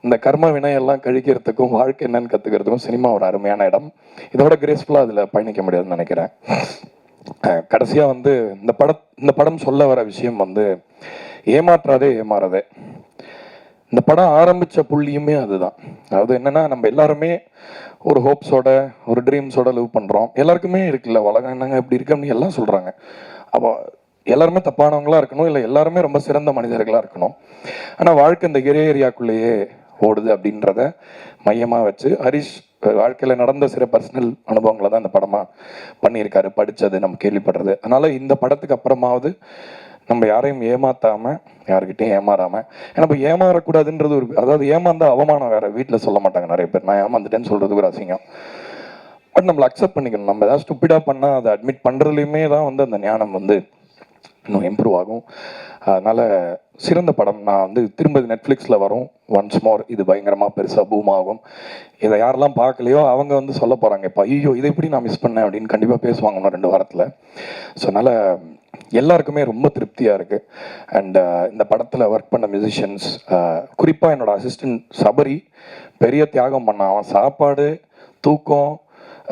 இந்த கர்ம வினையெல்லாம் கழிக்கிறதுக்கும் வாழ்க்கை என்னன்னு கற்றுக்கிறதுக்கும் சினிமா ஒரு அருமையான இடம். இதோட கிரேஸ்ஃபுல்லாக அதில் பயணிக்க முடியாதுன்னு நினைக்கிறேன். கடைசியாக வந்து இந்த படம் சொல்ல வர விஷயம் வந்து ஏமாற்றாதே ஏமாறதே. இந்த படம் ஆரம்பித்த புள்ளியுமே அதுதான். அதாவது என்னன்னா, நம்ம எல்லாருமே ஒரு ஹோப்ஸோட ஒரு ட்ரீம்ஸோட லிவ் பண்ணுறோம். எல்லாருக்குமே இருக்குல்ல, உலகம் என்னங்க இப்படி இருக்கு அப்படின்னு எல்லாம் சொல்கிறாங்க. அப்போ எல்லாருமே தப்பானவங்களா இருக்கணும், இல்லை எல்லாருமே ரொம்ப சிறந்த மனிதர்களாக இருக்கணும். ஆனால் வாழ்க்கை இந்த கிரே ஏரியாக்குள்ளேயே ஓடுது அப்படின்றத மையமாக வச்சு ஹரிஷ் வாழ்க்கையில் நடந்த சில பர்சனல் அனுபவங்களை தான் இந்த படமாக பண்ணியிருக்காரு. படித்தது நம்ம கேள்விப்படுறது. அதனால் இந்த படத்துக்கு அப்புறமாவது நம்ம யாரையும் ஏமாற்றாமல், யாருக்கிட்டையும் ஏமாறாமல், ஏன்னா இப்போ ஏமாறக்கூடாதுன்றது ஒரு, அதாவது ஏமாந்தா அவமானம் வேறு, வீட்டில் சொல்ல மாட்டாங்க நிறைய பேர், நான் ஏமாந்துட்டேன்னு சொல்கிறதுக்கு ஒரு அசிங்கம். பட் நம்மளை அக்செப்ட் பண்ணிக்கணும். நம்ம ஏதாவது ஸ்டூப்பிடாக பண்ணால் அதை அட்மிட் பண்ணுறதுலையுமே தான் வந்து அந்த ஞானம் வந்து இன்னும் இம்ப்ரூவ் ஆகும். அதனால் சிறந்த படம். நான் வந்து திரும்ப நெட்ஃப்ளிக்ஸில் வரும் ஒன்ஸ் மோர். இது பயங்கரமாக பெருசாக பூம் ஆகும். இதை யாரெல்லாம் பார்க்கலையோ அவங்க வந்து சொல்ல போகிறாங்க, இப்போ ஐயோ இதை எப்படி நான் மிஸ் பண்ணேன் அப்படின்னு கண்டிப்பாக பேசுவாங்க இன்னும் 2 வாரத்தில். ஸோ அதனால் எல்லாருக்குமே ரொம்ப திருப்தியாக இருக்குது. அண்ட் இந்த படத்தில் ஒர்க் பண்ண மியூசிஷியன்ஸ், குறிப்பாக என்னோடய அசிஸ்டன்ட் சபரி பெரிய தியாகம் பண்ணான். அவன் சாப்பாடு, தூக்கம்,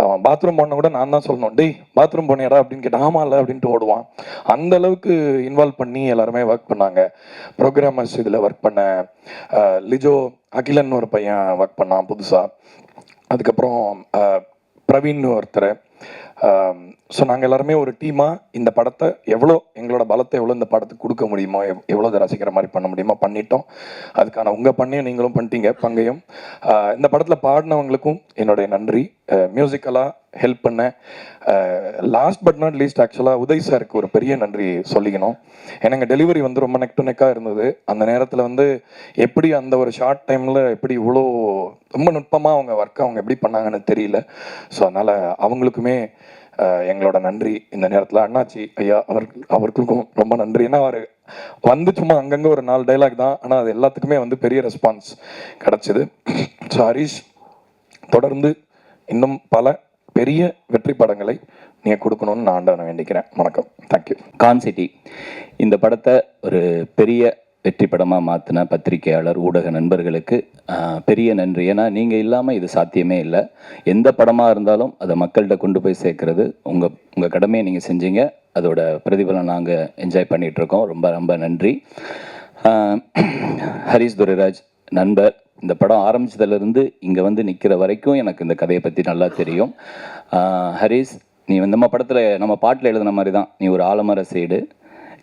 அவன் பாத்ரூம் போன கூட நான் தான் சொல்லணும், டேய் பாத்ரூம் போனியாடா அப்படின்னு கேட்டால் ஆமா இல்லை அப்படின்ட்டு ஓடுவான். அந்த அளவுக்கு இன்வால்வ் பண்ணி எல்லாருமே ஒர்க் பண்ணாங்க. ப்ரோக்ராமர்ஸ் இதில் ஒர்க் பண்ண லிஜோ அகிலன் ஒரு பையன் ஒர்க் பண்ணான் புதுசாக. அதுக்கப்புறம் பிரவீன் ஒருத்தர். ஸோ நாங்கள் எல்லாருமே ஒரு டீமாக இந்த படத்தை எவ்வளோ, எங்களோட பலத்தை எவ்வளோ இந்த படத்துக்கு கொடுக்க முடியுமோ, எவ்வளோ அதை ரசிக்கிற மாதிரி பண்ண முடியுமோ பண்ணிட்டோம். அதுக்கான உங்கள் பண்ணியும் நீங்களும் பண்ணிட்டீங்க பங்கையும். இந்த படத்தில் பாடினவங்களுக்கும் என்னுடைய நன்றி. மியூசிக்கலாக ஹெல்ப் பண்ண லாஸ்ட் பட் நாட் லீஸ்ட் ஆக்சுவலாக உதய் சாருக்கு ஒரு பெரிய நன்றி சொல்லிக்கணும். எனக்கு டெலிவரி வந்து ரொம்ப நெக் டு நெக்காக இருந்தது. அந்த நேரத்தில் வந்து எப்படி அந்த ஒரு ஷார்ட் டைமில் எப்படி இவ்வளோ ரொம்ப நுட்பமாக அவங்க ஒர்க்கை அவங்க எப்படி பண்ணாங்கன்னு தெரியல. ஸோ அதனால் அவங்களுக்குமே எங்களோட நன்றி இந்த நேரத்தில். அண்ணாச்சி ஐயா அவர்களுக்கும் ரொம்ப நன்றி. ஏன்னா அவர் வந்து சும்மா அங்கங்கே ஒரு 4 டைலாக் தான், ஆனால் அது எல்லாத்துக்குமே வந்து பெரிய ரெஸ்பான்ஸ் கிடச்சிது. ஸோ ஹரிஷ் தொடர்ந்து இன்னும் பல பெரிய வெற்றி படங்களை நீங்கள் கொடுக்கணும்னு நான் ஆண்டவனை வேண்டிக்கிறேன். வணக்கம். தேங்க்யூ. கான்சிட்டி இந்த படத்தை ஒரு பெரிய வெற்றி படமாக மாற்றின பத்திரிகையாளர், ஊடக நண்பர்களுக்கு பெரிய நன்றி. ஏன்னா நீங்கள் இல்லாமல் இது சாத்தியமே இல்லை. எந்த படமாக இருந்தாலும் அதை மக்கள்கிட்ட கொண்டு போய் சேர்க்கறது உங்கள் கடமையை நீங்கள் செஞ்சீங்க. அதோட பிரதிபலன் நாங்கள் என்ஜாய் பண்ணிகிட்ருக்கோம். ரொம்ப ரொம்ப நன்றி. ஹரிஷ் துரைராஜ் நண்பர், இந்த படம் ஆரம்பித்ததுலேருந்து இங்கே வந்து நிற்கிற வரைக்கும் எனக்கு இந்த கதையை பற்றி நல்லா தெரியும். ஹரிஷ், நீ நம்ம படத்தில் நம்ம பாட்டில் எழுதின மாதிரி தான், நீ ஒரு ஆலமர சைடு.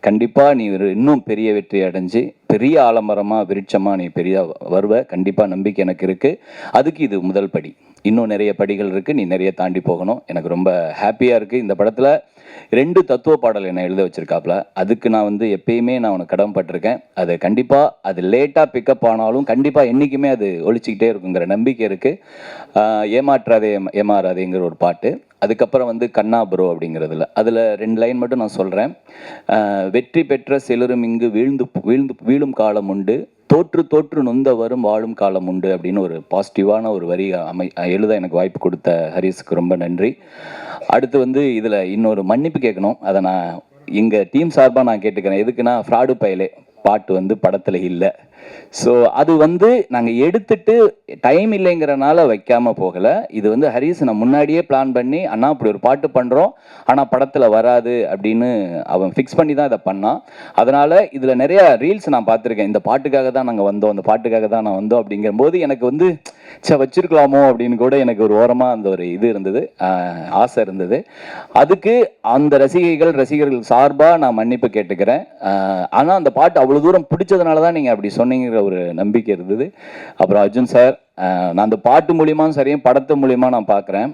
கண்டிப்பாக நீ இன்னும் பெரிய வெற்றி அடைஞ்சு பெரிய ஆலமரமாக விருட்சமாக நீ பெரிய வருவ. கண்டிப்பாக நம்பிக்கை எனக்கு இருக்குது. அதுக்கு இது முதல் படி. இன்னும் நிறைய படிகள் இருக்குது, நீ நிறைய தாண்டி போகணும். எனக்கு ரொம்ப ஹாப்பியாக இருக்குது. இந்த படத்தில் 2 தத்துவ பாடல் என்னை எழுத வச்சுருக்காப்புல. அதுக்கு நான் வந்து எப்பயுமே நான் உனக்கு கடமைப்பட்டிருக்கேன். அது கண்டிப்பாக அது லேட்டாக பிக்கப் ஆனாலும் கண்டிப்பாக என்றைக்குமே அது ஒழிச்சிக்கிட்டே இருக்குங்கிற நம்பிக்கை இருக்குது. ஏமாற்றாதே ஏமாறாதேங்கிற ஒரு பாட்டு. அதுக்கப்புறம் வந்து கண்ணா ப்ரோ அப்படிங்கிறதுல அதில் 2 லைன் மட்டும் நான் சொல்கிறேன். வெற்றி பெற்ற சிலரும் இங்கு வீழும் காலம் உண்டு, தோற்று தோற்று நொந்த வரும் வாழும் காலம் உண்டு அப்படின்னு ஒரு பாசிட்டிவான ஒரு வரி எழுத எனக்கு வாய்ப்பு கொடுத்த ஹரிஸுக்கு ரொம்ப நன்றி. அடுத்து வந்து இதில் இன்னொரு மன்னிப்பு கேட்கணும். அதை நான் எங்கள் டீம் சார்பாக நான் கேட்டுக்கிறேன். எதுக்குன்னா, ஃப்ராடு பயலே பாட்டு வந்து படத்தில் இல்லை. ஸோ அது வந்து நாங்கள் எடுத்துட்டு டைம் இல்லைங்கிறனால வைக்காமல் போகலை. இது வந்து ஹரிஸ் நான் முன்னாடியே பிளான் பண்ணி, அண்ணா இப்படி ஒரு பாட்டு பண்ணுறோம் ஆனால் படத்தில் வராது அப்படின்னு அவன் ஃபிக்ஸ் பண்ணி தான் இதை பண்ணான். அதனால் இதில் நிறையா ரீல்ஸ் நான் பார்த்துருக்கேன். இந்த பாட்டுக்காக தான் நாங்கள் வந்தோம், இந்த பாட்டுக்காக தான் நான் வந்தோம் அப்படிங்கும்போது எனக்கு வந்து வச்சிருக்கலாமோ அப்படின்னு கூட எனக்கு ஒரு ஓரமாக அந்த ஒரு இது இருந்தது, ஆசை இருந்தது. அதுக்கு அந்த ரசிகர்கள் சார்பாக நான் மன்னிப்பு கேட்டுக்கிறேன். ஆனால் அந்த பாட்டு அவ்வளோ தூரம் பிடிச்சதுனால தான் நீங்கள் அப்படி சொன்னீங்கிற ஒரு நம்பிக்கை இருந்தது. அப்புறம் அர்ஜுன் சார், நான் அந்த பாட்டு மூலியமாக சரியும் படத்து மூலியமாக நான் பார்க்குறேன்,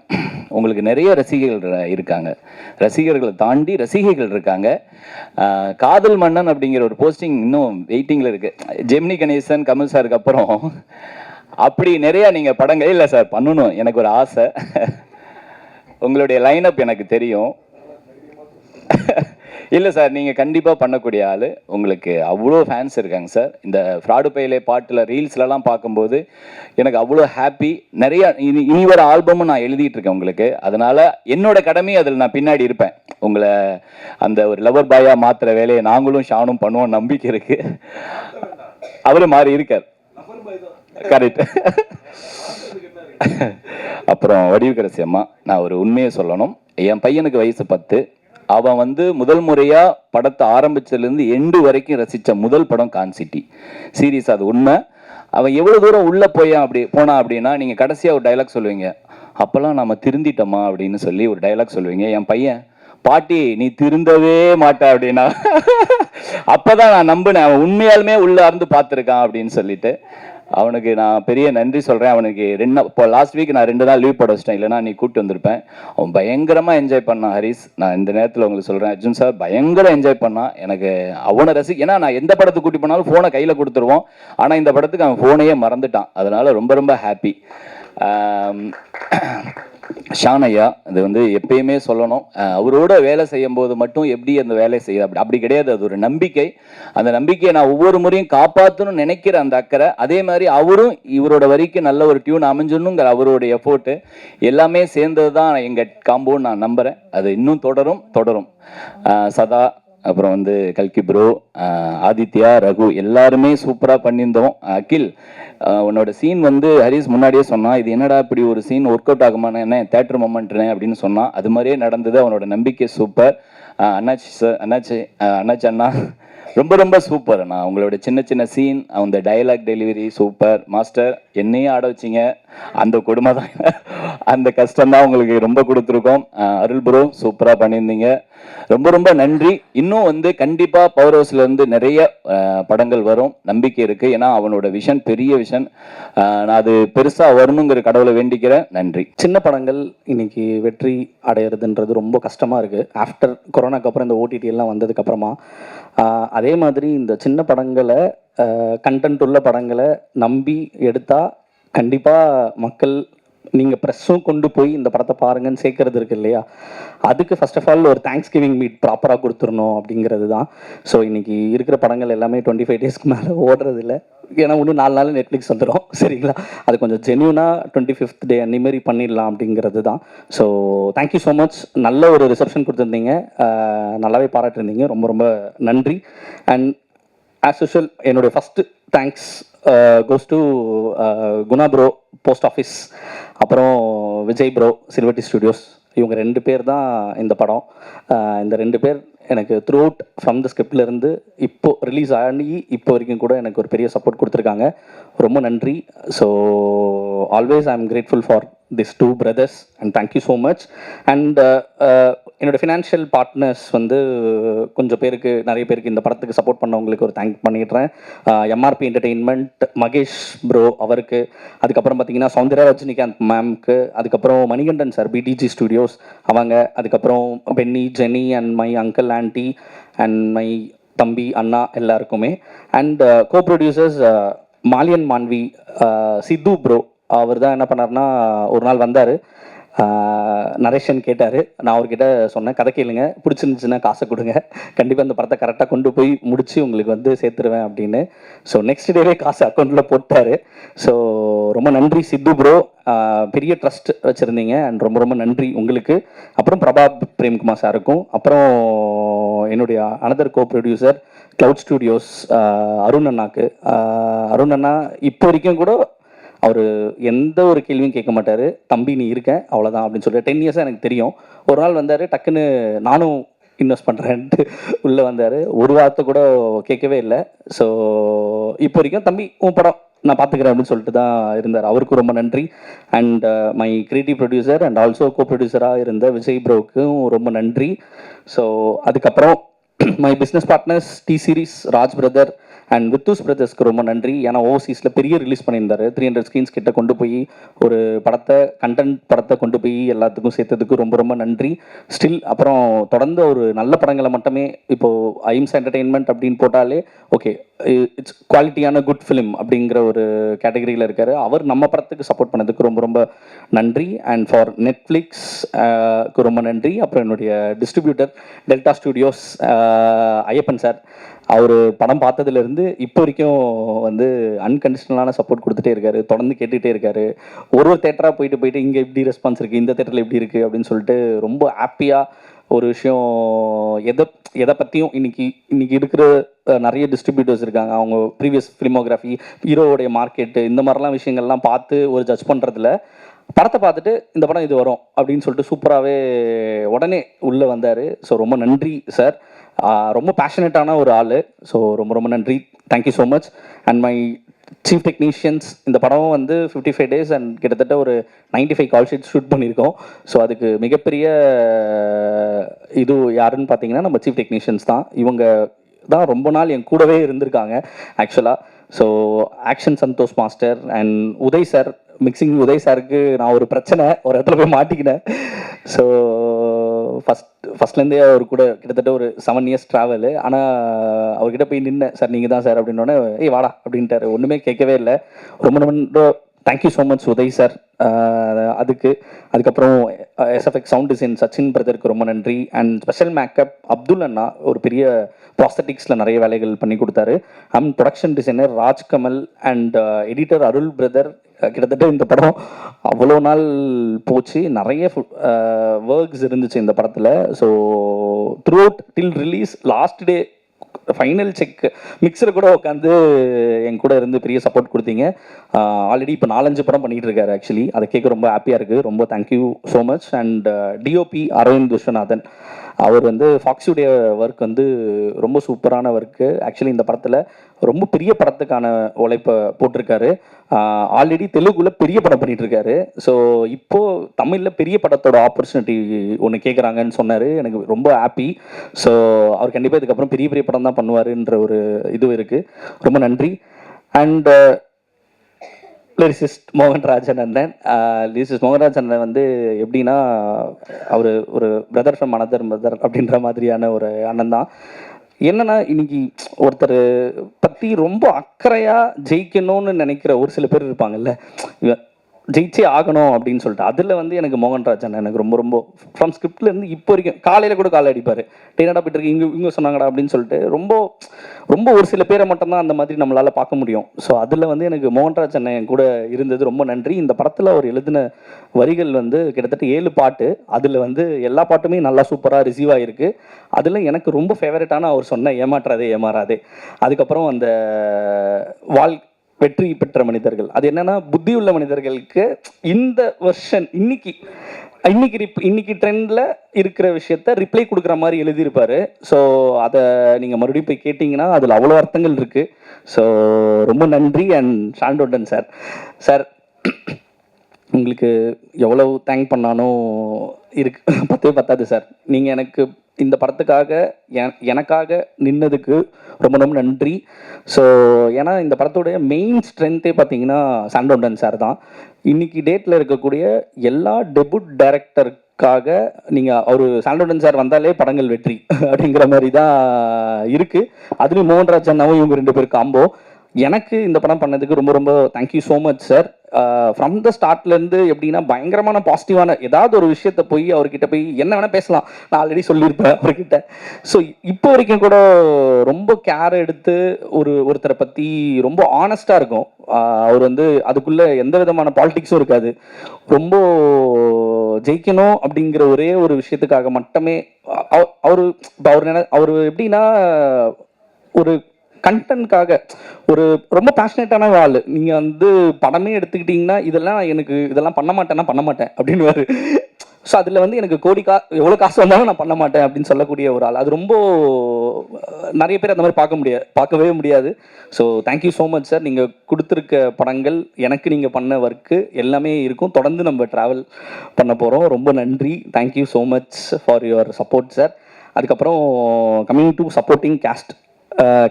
உங்களுக்கு நிறைய ரசிகர்கள் இருக்காங்க. ரசிகர்களை தாண்டி ரசிகைகள் இருக்காங்க. காதல் மன்னன் அப்படிங்கிற ஒரு போஸ்டிங் இன்னும் வெயிட்டிங்கில் இருக்குது. ஜெமினி கணேசன், கமல் சாருக்கு அப்புறம் அப்படி நிறையா நீங்கள் படங்கள் இல்லை சார் பண்ணணும். எனக்கு ஒரு ஆசை. உங்களுடைய லைனப் எனக்கு தெரியும். இல்லை சார், நீங்கள் கண்டிப்பாக பண்ணக்கூடிய ஆள். உங்களுக்கு அவ்வளோ ஃபேன்ஸ் இருக்காங்க சார். இந்த ஃப்ராடு பையிலே பாட்டில் ரீல்ஸ்லலாம் பார்க்கும்போது எனக்கு அவ்வளோ ஹாப்பி. நிறையா இனி ஒரு ஆல்பமும் நான் எழுதிட்டு இருக்கேன் உங்களுக்கு. அதனால் என்னோட கடமையை அதில் நான் பின்னாடி இருப்பேன். உங்களை அந்த ஒரு லவர் பாயாக மாற்றுற வேலையை நாங்களும் ஷானும் பண்ணுவோம், நம்பிக்கை இருக்குது. அவரும் மாறி இருக்கார். கரெக்ட். அப்புறம் வடிவுக்கரசி அம்மா, நான் ஒரு உண்மையை சொல்லணும். என் பையனுக்கு வயசு 10. அவன் வந்து முதல் முறையாக படத்தை ஆரம்பிச்சதுலேருந்து எண்டு வரைக்கும் ரசித்த முதல் படம் கான்சிட்டி சீரியஸ். அது உண்மை. அவன் எவ்வளோ தூரம் உள்ளே போனான் அப்படின்னா, நீங்கள் கடைசியாக ஒரு டைலாக் சொல்லுவீங்க, அப்போல்லாம் நம்ம திருந்திட்டோமா அப்படின்னு சொல்லி ஒரு டைலாக் சொல்லுவீங்க. என் பையன், பாட்டி நீ திருந்தவே மாட்டா அப்படின்னா அப்போதான் நான் நம்பினேன் அவன் உண்மையாலுமே உள்ளே இருந்து பார்த்துருக்கான் அப்படின்னு சொல்லிட்டு. அவனுக்கு நான் பெரிய நன்றி சொல்கிறேன். அவனுக்கு இப்போ லாஸ்ட் வீக் நான் 2 நாள் லீவ் போட வச்சிட்டேன், இல்லைனா நீ கூப்பிட்டு வந்திருப்பேன். அவன் பயங்கரமாக என்ஜாய் பண்ணான். ஹரிஸ், நான் இந்த நேரத்தில் உங்களுக்கு சொல்கிறேன், அர்ஜுன் சார் பயங்கர என்ஜாய் பண்ணான். எனக்கு அவனை ஏன்னா நான் எந்த படத்துக்கு கூட்டி போனாலும் ஃபோனை கையில் கொடுத்துருவோம். ஆனால் இந்த படத்துக்கு அவன் ஃபோனையே மறந்துட்டான். அதனால் ரொம்ப ரொம்ப ஹாப்பி. ஷான் ஐயா, அது எப்பயுமே சொல்லணும், அவரோட வேலை செய்யும் போது மட்டும் எப்படி அந்த வேலையை செய்ய அப்படி கிடையாது. அது ஒரு நம்பிக்கை. அந்த நம்பிக்கையை நான் ஒவ்வொரு முறையும் காப்பாற்றணும்னு நினைக்கிற அந்த அக்கறை, அதே மாதிரி அவரும் இவரோட வரிக்கு நல்ல ஒரு டியூன் அமைஞ்சணுங்கிற அவரோட எஃபோர்ட்டு எல்லாமே சேர்ந்தது தான் எங்கள் காம்போன்னு நான் நம்புகிறேன். அது இன்னும் தொடரும். சதா, அப்புறம் கல்கி ப்ரோ, ஆதித்யா, ரகு எல்லாருமே சூப்பராக பண்ணியிருந்தோம். அகில், உன்னோட சீன் ஹரிஸ் முன்னாடியே சொன்னான், இது என்னடா இப்படி ஒரு சீன் ஒர்க் அவுட் ஆகுமான்னு, என்ன தேட்டர் மொமெண்ட்னு அப்படின்னு சொன்னான். அது மாதிரியே நடந்தது. அவனோட நம்பிக்கை சூப்பர். அண்ணாச்சி சார், அண்ணாச்சி அண்ணா ரொம்ப ரொம்ப சூப்பர். நான் உங்களோட சின்ன சின்ன சீன், அந்த டயலாக் டெலிவரி சூப்பர். மாஸ்டர், என்னையே ஆட வச்சிங்க, அந்த கொடுமை தான், அந்த கஷ்டம் தான் உங்களுக்கு ரொம்ப கொடுத்துருக்கோம். அருள் ப்ரோ சூப்பராக பண்ணியிருந்தீங்க, ரொம்ப ரொம்ப நன்றி. இன்னும் கண்டிப்பாக பவர் ஹவுஸ்லேருந்து நிறைய படங்கள் வரும், நம்பிக்கை இருக்குது. ஏன்னா அவனோட விஷன் பெரிய விஷன். நான் அது பெருசாக வரணுங்கிற கடவுளை வேண்டிக்கிறேன். நன்றி. சின்ன படங்கள் இன்னைக்கு வெற்றி அடையிறதுன்றது ரொம்ப கஷ்டமாக இருக்குது. ஆஃப்டர் கொரோனாக்கு அப்புறம் இந்த ஓடிடி எல்லாம் வந்ததுக்கப்புறமா அதே மாதிரி இந்த சின்ன படங்களை, கண்டென்ட் உள்ள படங்களை நம்பி எடுத்தால் கண்டிப்பாக மக்கள், நீங்கள் ப்ரெஸ்ஸும் கொண்டு போய் இந்த படத்தை பாருங்கன்னு சேர்க்கறது இருக்கு இல்லையா, அதுக்கு ஃபர்ஸ்ட் ஆஃப் ஆல் ஒரு தேங்க்ஸ் கிவிங் மீட் ப்ராப்பராக கொடுத்துடணும் அப்படிங்கிறது தான். ஸோ இன்றைக்கி இருக்கிற படங்கள் எல்லாமே 25 டேஸ்க்கு மேலே ஓடுறது இல்லை. ஏன்னா இன்னும் 4 நாள் நெட்ஃப்ளிக்ஸ் வந்துடும், சரிங்களா? அது கொஞ்சம் ஜென்யூனாக 25th டே அன்னிமாரி பண்ணிடலாம் அப்படிங்கிறது தான். So thank you so much. நல்ல ஒரு ரிசப்ஷன் கொடுத்துருந்தீங்க, நல்லாவே பாராட்டிருந்தீங்க, ரொம்ப ரொம்ப நன்றி. அண்ட் ஆஸ் யூஷுவல் என்னுடைய first thanks goes to Guna bro, post office, அப்புறம் விஜய் ப்ரோ, சில்வர்டி ஸ்டுடியோஸ். இவங்க 2 பேர் தான் இந்த படம். இந்த 2 பேர் எனக்கு த்ரூ அவுட் ஃப்ரம் த ஸ்கிரிப்ட்லேருந்து இப்போது ரிலீஸ் ஆகி இப்போ வரைக்கும் கூட எனக்கு ஒரு பெரிய சப்போர்ட் கொடுத்துருக்காங்க. ரொம்ப நன்றி. So always I am grateful for this 2 brothers and thank you so much. And என்னோடய ஃபினான்ஷியல் பார்ட்னர்ஸ் கொஞ்சம் பேருக்கு, நிறைய பேருக்கு இந்த படத்துக்கு சப்போர்ட் பண்ணவங்களுக்கு ஒரு தேங்க் பண்ணிடுறேன். எம்ஆர்பி என்டர்டெயின்மெண்ட், மகேஷ் ப்ரோ அவருக்கு, அதுக்கப்புறம் பார்த்தீங்கன்னா சௌந்தர்யா ரஜினிகாந்த் மேம்க்கு, அதுக்கப்புறம் மணிகண்டன் சார், பிடிஜி ஸ்டுடியோஸ் அவங்க, அதுக்கப்புறம் Benny, Jenny and my uncle aunty and my தம்பி அண்ணா எல்லாருக்குமே. And co producers Maliyan Manvi, Sidhu bro. அவர் தான் என்ன பண்ணார்னா, ஒரு நாள் வந்தார், நரேஷன் கேட்டார். நான் அவர்கிட்ட சொன்னேன், கதை கேளுங்க, பிடிச்சிருந்துச்சுன்னா காசை கொடுங்க, கண்டிப்பாக இந்த படத்தை கரெக்டாக கொண்டு போய் முடித்து உங்களுக்கு சேர்த்துருவேன் அப்படின்னு. ஸோ நெக்ஸ்ட் டேவே காசு அக்கௌண்ட்டில் போட்டார். ஸோ ரொம்ப நன்றி சித்து ப்ரோ, பெரிய ட்ரஸ்ட் வச்சுருந்தீங்க அண்ட் ரொம்ப ரொம்ப நன்றி உங்களுக்கு. அப்புறம் பிரபா பிரேம்குமார் சாருக்கும், அப்புறம் என்னுடைய அனதர் கோ ப்ரொடியூசர் க்ளவுட் ஸ்டுடியோஸ் அருண் அண்ணாக்கு. அருண் அண்ணா இப்போ வரைக்கும் கூட அவர் எந்த ஒரு கேள்வியும் கேட்க மாட்டார், தம்பி நீ இருக்க அவ்வளோதான் அப்படின்னு சொல்லிட்டு 10 இயர்ஸாக எனக்கு தெரியும். ஒரு நாள் வந்தார், டக்குன்னு நானும் இன்வெஸ்ட் பண்ணுறேன்ட்டு உள்ளே வந்தார், ஒரு வார்த்தை கூட கேட்கவே இல்லை. ஸோ இப்போ வரைக்கும் தம்பி உன் படம் நான் பார்த்துக்கிறேன் அப்படின்னு சொல்லிட்டு தான் இருந்தார். அவருக்கும் ரொம்ப நன்றி. And my creative producer and also co ப்ரொடியூசராக இருந்த விஜய் ப்ரோவுக்கும் ரொம்ப நன்றி. ஸோ அதுக்கப்புறம் my business partners T Series, Raj brother and வித்தூஸ் பிரதர்ஸ்க்கு ரொம்ப நன்றி. ஏன்னா ஓவர்சீஸில் பெரிய ரிலீஸ் பண்ணியிருந்தார், 300 ஸ்க்ரீன்ஸ் கிட்ட கொண்டு போய் ஒரு படத்தை, கண்டென்ட் படத்தை கொண்டு போய் எல்லாத்துக்கும் சேர்த்ததுக்கு ரொம்ப ரொம்ப நன்றி. ஸ்டில் அப்புறம் தொடர்ந்து ஒரு நல்ல படங்களை மட்டுமே, இப்போது ஐம்ஸ் என்டர்டெயின்மெண்ட் அப்படின்னு போட்டாலே ஓகே, இட்ஸ் குவாலிட்டியான குட் ஃபிலிம் அப்படிங்கிற ஒரு கேட்டகரியில் இருக்கார். அவர் நம்ம படத்துக்கு சப்போர்ட் பண்ணதுக்கு ரொம்ப ரொம்ப நன்றி. அண்ட் ஃபார் நெட்ஃப்ளிக்ஸ்க்கு ரொம்ப நன்றி. அப்புறம் என்னுடைய distributor Delta studios Ayyappan sir, அவர் படம் பார்த்ததுலேருந்து இப்போ வரைக்கும் அன்கண்டிஷனலான சப்போர்ட் கொடுத்துட்டே இருக்காரு, தொடர்ந்து கேட்டுகிட்டே இருக்காரு. ஒரு தேட்டராக போயிட்டு இங்கே எப்படி ரெஸ்பான்ஸ் இருக்குது, இந்த தேட்டரில் எப்படி இருக்குது அப்படின்னு சொல்லிட்டு ரொம்ப ஹாப்பியாக ஒரு விஷயம். எதை பற்றியும் இன்னைக்கு இருக்கிற நிறைய டிஸ்ட்ரிபியூட்டர்ஸ் இருக்காங்க, அவங்க ப்ரீவியஸ் ஃபிலிமோகிராஃபி, ஹீரோவுடைய மார்க்கெட்டு, இந்த மாதிரிலாம் விஷயங்கள்லாம் பார்த்து ஒரு ஜட்ஜ் பண்ணுறதுல, படத்தை பார்த்துட்டு இந்த படம் இது வரும் அப்படின்னு சொல்லிட்டு சூப்பராகவே உடனே உள்ளே வந்தார். ஸோ ரொம்ப நன்றி சார், ரொம்ப பேஷனேட்டான ஒரு ஆள். ஸோ ரொம்ப ரொம்ப நன்றி, thank you so much. And my chief technicians, இந்த படம் 55 டேஸ் அண்ட் கிட்டத்தட்ட ஒரு 95 கால் ஷீட்ஸ் ஷூட் பண்ணியிருக்கோம். ஸோ அதுக்கு மிகப்பெரிய இது யாருன்னு பார்த்தீங்கன்னா நம்ம சீஃப் டெக்னீஷியன்ஸ் தான். இவங்க தான் ரொம்ப நாள் என் கூடவே இருந்திருக்காங்க. ஆக்சுவலாக so action Santhosh master and Uday sir, mixing Uday சாருக்கு நான் ஒரு பிரச்சனை ஒரு இடத்துல போய் மாட்டிக்கினேன். ஸோ ஃபஸ்ட்லேருந்தே அவர் கூட கிட்டத்தட்ட ஒரு 7 இயர்ஸ் ட்ராவலு. ஆனால் அவர்கிட்ட போய் நின்னேன், சார் நீங்கள் தான் சார் அப்படின்னோடனே, ஏய் வாடா அப்படின்ட்டாரு. ஒன்றுமே கேட்கவே இல்லை. ரொம்ப thank you so much Uday sir. அதுக்கப்புறம் எஸ்எஃப்எக்ஸ் சவுண்ட் டிசைன் சச்சின் பிரதருக்கு ரொம்ப நன்றி. அண்ட் ஸ்பெஷல் மேக்கப் அப்துல் அண்ணா ஒரு பெரிய ப்ராஸ்தட்டிக்ஸில் நிறைய வேலைகள் பண்ணி கொடுத்தாரு. And production designer Rajkamal and editor Arul brother. கிட்டத்தட்ட இந்த படம் அவ்வளோ நாள் போச்சு, நிறைய ஒர்க்ஸ் இருந்துச்சு இந்த படத்தில். So throughout till release last day final check mixer கூட உட்காந்து என் கூட இருந்து பெரிய சப்போர்ட் கொடுத்தீங்க. ஆல்ரெடி இப்போ 4-5 படம் பண்ணிகிட்டு இருக்காரு. ஆக்சுவலி அதை கேட்க ரொம்ப ஹாப்பியாக இருக்குது. ரொம்ப thank you so much. And DOP Aravind Viswanathan, அவர் வந்து ஃபாக்ஸுடைய ஒர்க் வந்து ரொம்ப சூப்பரான ஒர்க்கு. ஆக்சுவலி இந்த படத்தில் ரொம்ப பெரிய படத்துக்கான உழைப்பை போட்டிருக்காரு. ஆல்ரெடி தெலுங்குல பெரிய படம் பண்ணிட்டு இருக்காரு. ஸோ இப்போது தமிழில் பெரிய படத்தோட ஆப்பர்ச்சுனிட்டி ஒன்று கேட்குறாங்கன்னு சொன்னார். எனக்கு ரொம்ப ஹாப்பி. ஸோ அவர் கண்டிப்பாக இதுக்கப்புறம் பெரிய பெரிய படம் தான் பண்ணுவாருன்ற ஒரு இது இருக்குது. ரொம்ப நன்றி. அண்ட் லிரிசிஸ்ட் மோகன்ராஜன் அண்ணன். லிரிசிஸ்ட் மோகன்ராஜன் அண்ணன் வந்து எப்படின்னா, அவர் ஒரு பிரதர் ஃப்ரம் அனதர் மதர் அப்படின்ற மாதிரியான ஒரு அண்ணன் தான். என்னன்னா, இன்னைக்கு ஒருத்தர் பற்றி ரொம்ப அக்கறையாக ஜெயிக்கணும்னு நினைக்கிற ஒரு சில பேர் இருப்பாங்கல்ல, ஜெயிச்சே ஆகணும் அப்படின்னு சொல்லிட்டு, அதில் வந்து எனக்கு மோகன்ராஜன் எனக்கு ரொம்ப ஃப்ரம் ஸ்கிரிப்ட்லேருந்து இப்போ வரைக்கும் காலையில் கூட காலை அடிப்பார், டேனடா போயிட்டு இருக்கு இங்கே சொன்னாங்கடா அப்படின்னு சொல்லிட்டு ரொம்ப ஒரு சில பேரை மட்டும்தான் அந்த மாதிரி நம்மளால் பார்க்க முடியும். ஸோ அதில் வந்து எனக்கு மோகன்ராஜன் என் கூட இருந்தது ரொம்ப நன்றி. இந்த படத்தில் அவர் எழுதின வரிகள் வந்து கிட்டத்தட்ட 7 பாட்டு. அதில் வந்து எல்லா பாட்டுமே நல்லா சூப்பராக ரிசீவ் ஆகிருக்கு. அதில் எனக்கு ரொம்ப ஃபேவரட்டான அவர் சொன்ன ஏமாற்றாதே ஏமாறாதே, அதுக்கப்புறம் அந்த வெற்றி பெற்ற மனிதர்கள், அது என்னன்னா புத்தியுள்ள மனிதர்களுக்கு இந்த வெர்ஷன் இன்னைக்கு ட்ரெண்டில் இருக்கிற விஷயத்த ரிப்ளை கொடுக்குற மாதிரி எழுதியிருப்பாரு. ஸோ அதை நீங்கள் மறுபடியும் போய் கேட்டிங்கன்னா அதில் அவ்வளோ அர்த்தங்கள் இருக்குது. ஸோ ரொம்ப நன்றி. அண்ட் ஷாண்டோடன் சார் உங்களுக்கு எவ்வளோ தேங்க் பண்ணாலும் பத்தாது சார். நீங்கள் எனக்கு இந்த படத்துக்காக எனக்காக நின்னதுக்கு ரொம்ப நன்றி. ஸோ ஏன்னா இந்த படத்துடைய மெயின் ஸ்ட்ரென்த்தே பார்த்தீங்கன்னா சாண்டோடன் சார் தான். இன்னைக்கு டேட்டில் இருக்கக்கூடிய எல்லா டெபுட் டைரக்டருக்காக நீங்கள் அவர் சாண்டோடன் சார் வந்தாலே படங்கள் வெற்றி அப்படிங்கிற மாதிரி தான் இருக்குது. அதுலேயும் மோகன்ராஜ் அண்ணாவும் இவங்க 2 பேர் காம்போ. எனக்கு இந்த படம் பண்ணதுக்கு ரொம்ப thank you so much sir. From the ஸ்டார்ட்லேருந்து எப்படின்னா பயங்கரமான பாசிட்டிவான ஏதாவது ஒரு விஷயத்த போய் அவர்கிட்ட போய் என்ன வேணால் பேசலாம், நான் ஆல்ரெடி சொல்லியிருப்பேன் அவர்கிட்ட. ஸோ இப்போ வரைக்கும் கூட ரொம்ப கேர் எடுத்து ஒருத்தரை பற்றி ரொம்ப ஆனஸ்டாக இருக்கும். அவர் வந்து அதுக்குள்ளே எந்த விதமான பாலிடிக்ஸும் இருக்காது. ரொம்ப ஜெயிக்கணும் அப்படிங்கிற ஒரே ஒரு விஷயத்துக்காக மட்டுமே அவர் எப்படின்னா ஒரு கண்டென்ட்காக ரொம்ப பேஷனேட்டான ஆள். நீங்கள் வந்து படமே எடுத்துக்கிட்டிங்கன்னா இதெல்லாம் பண்ண மாட்டேன் அப்படின்னு. ஸோ அதில் வந்து எனக்கு எவ்வளோ காசு வந்தாலும் நான் பண்ண மாட்டேன் அப்படின்னு சொல்லக்கூடிய ஒரு ஆள். அது ரொம்ப நிறைய பேர் அந்த மாதிரி பார்க்கவே முடியாது. So thank you so much sir. நீங்கள் கொடுத்துருக்க படங்கள் எனக்கு நீங்கள் பண்ண ஒர்க்கு எல்லாமே இருக்கும். தொடர்ந்து நம்ம ட்ராவல் பண்ண போகிறோம். ரொம்ப நன்றி. Thank you so much for your support sir. அதுக்கப்புறம் கம்மிங் டு சப்போர்ட்டிங்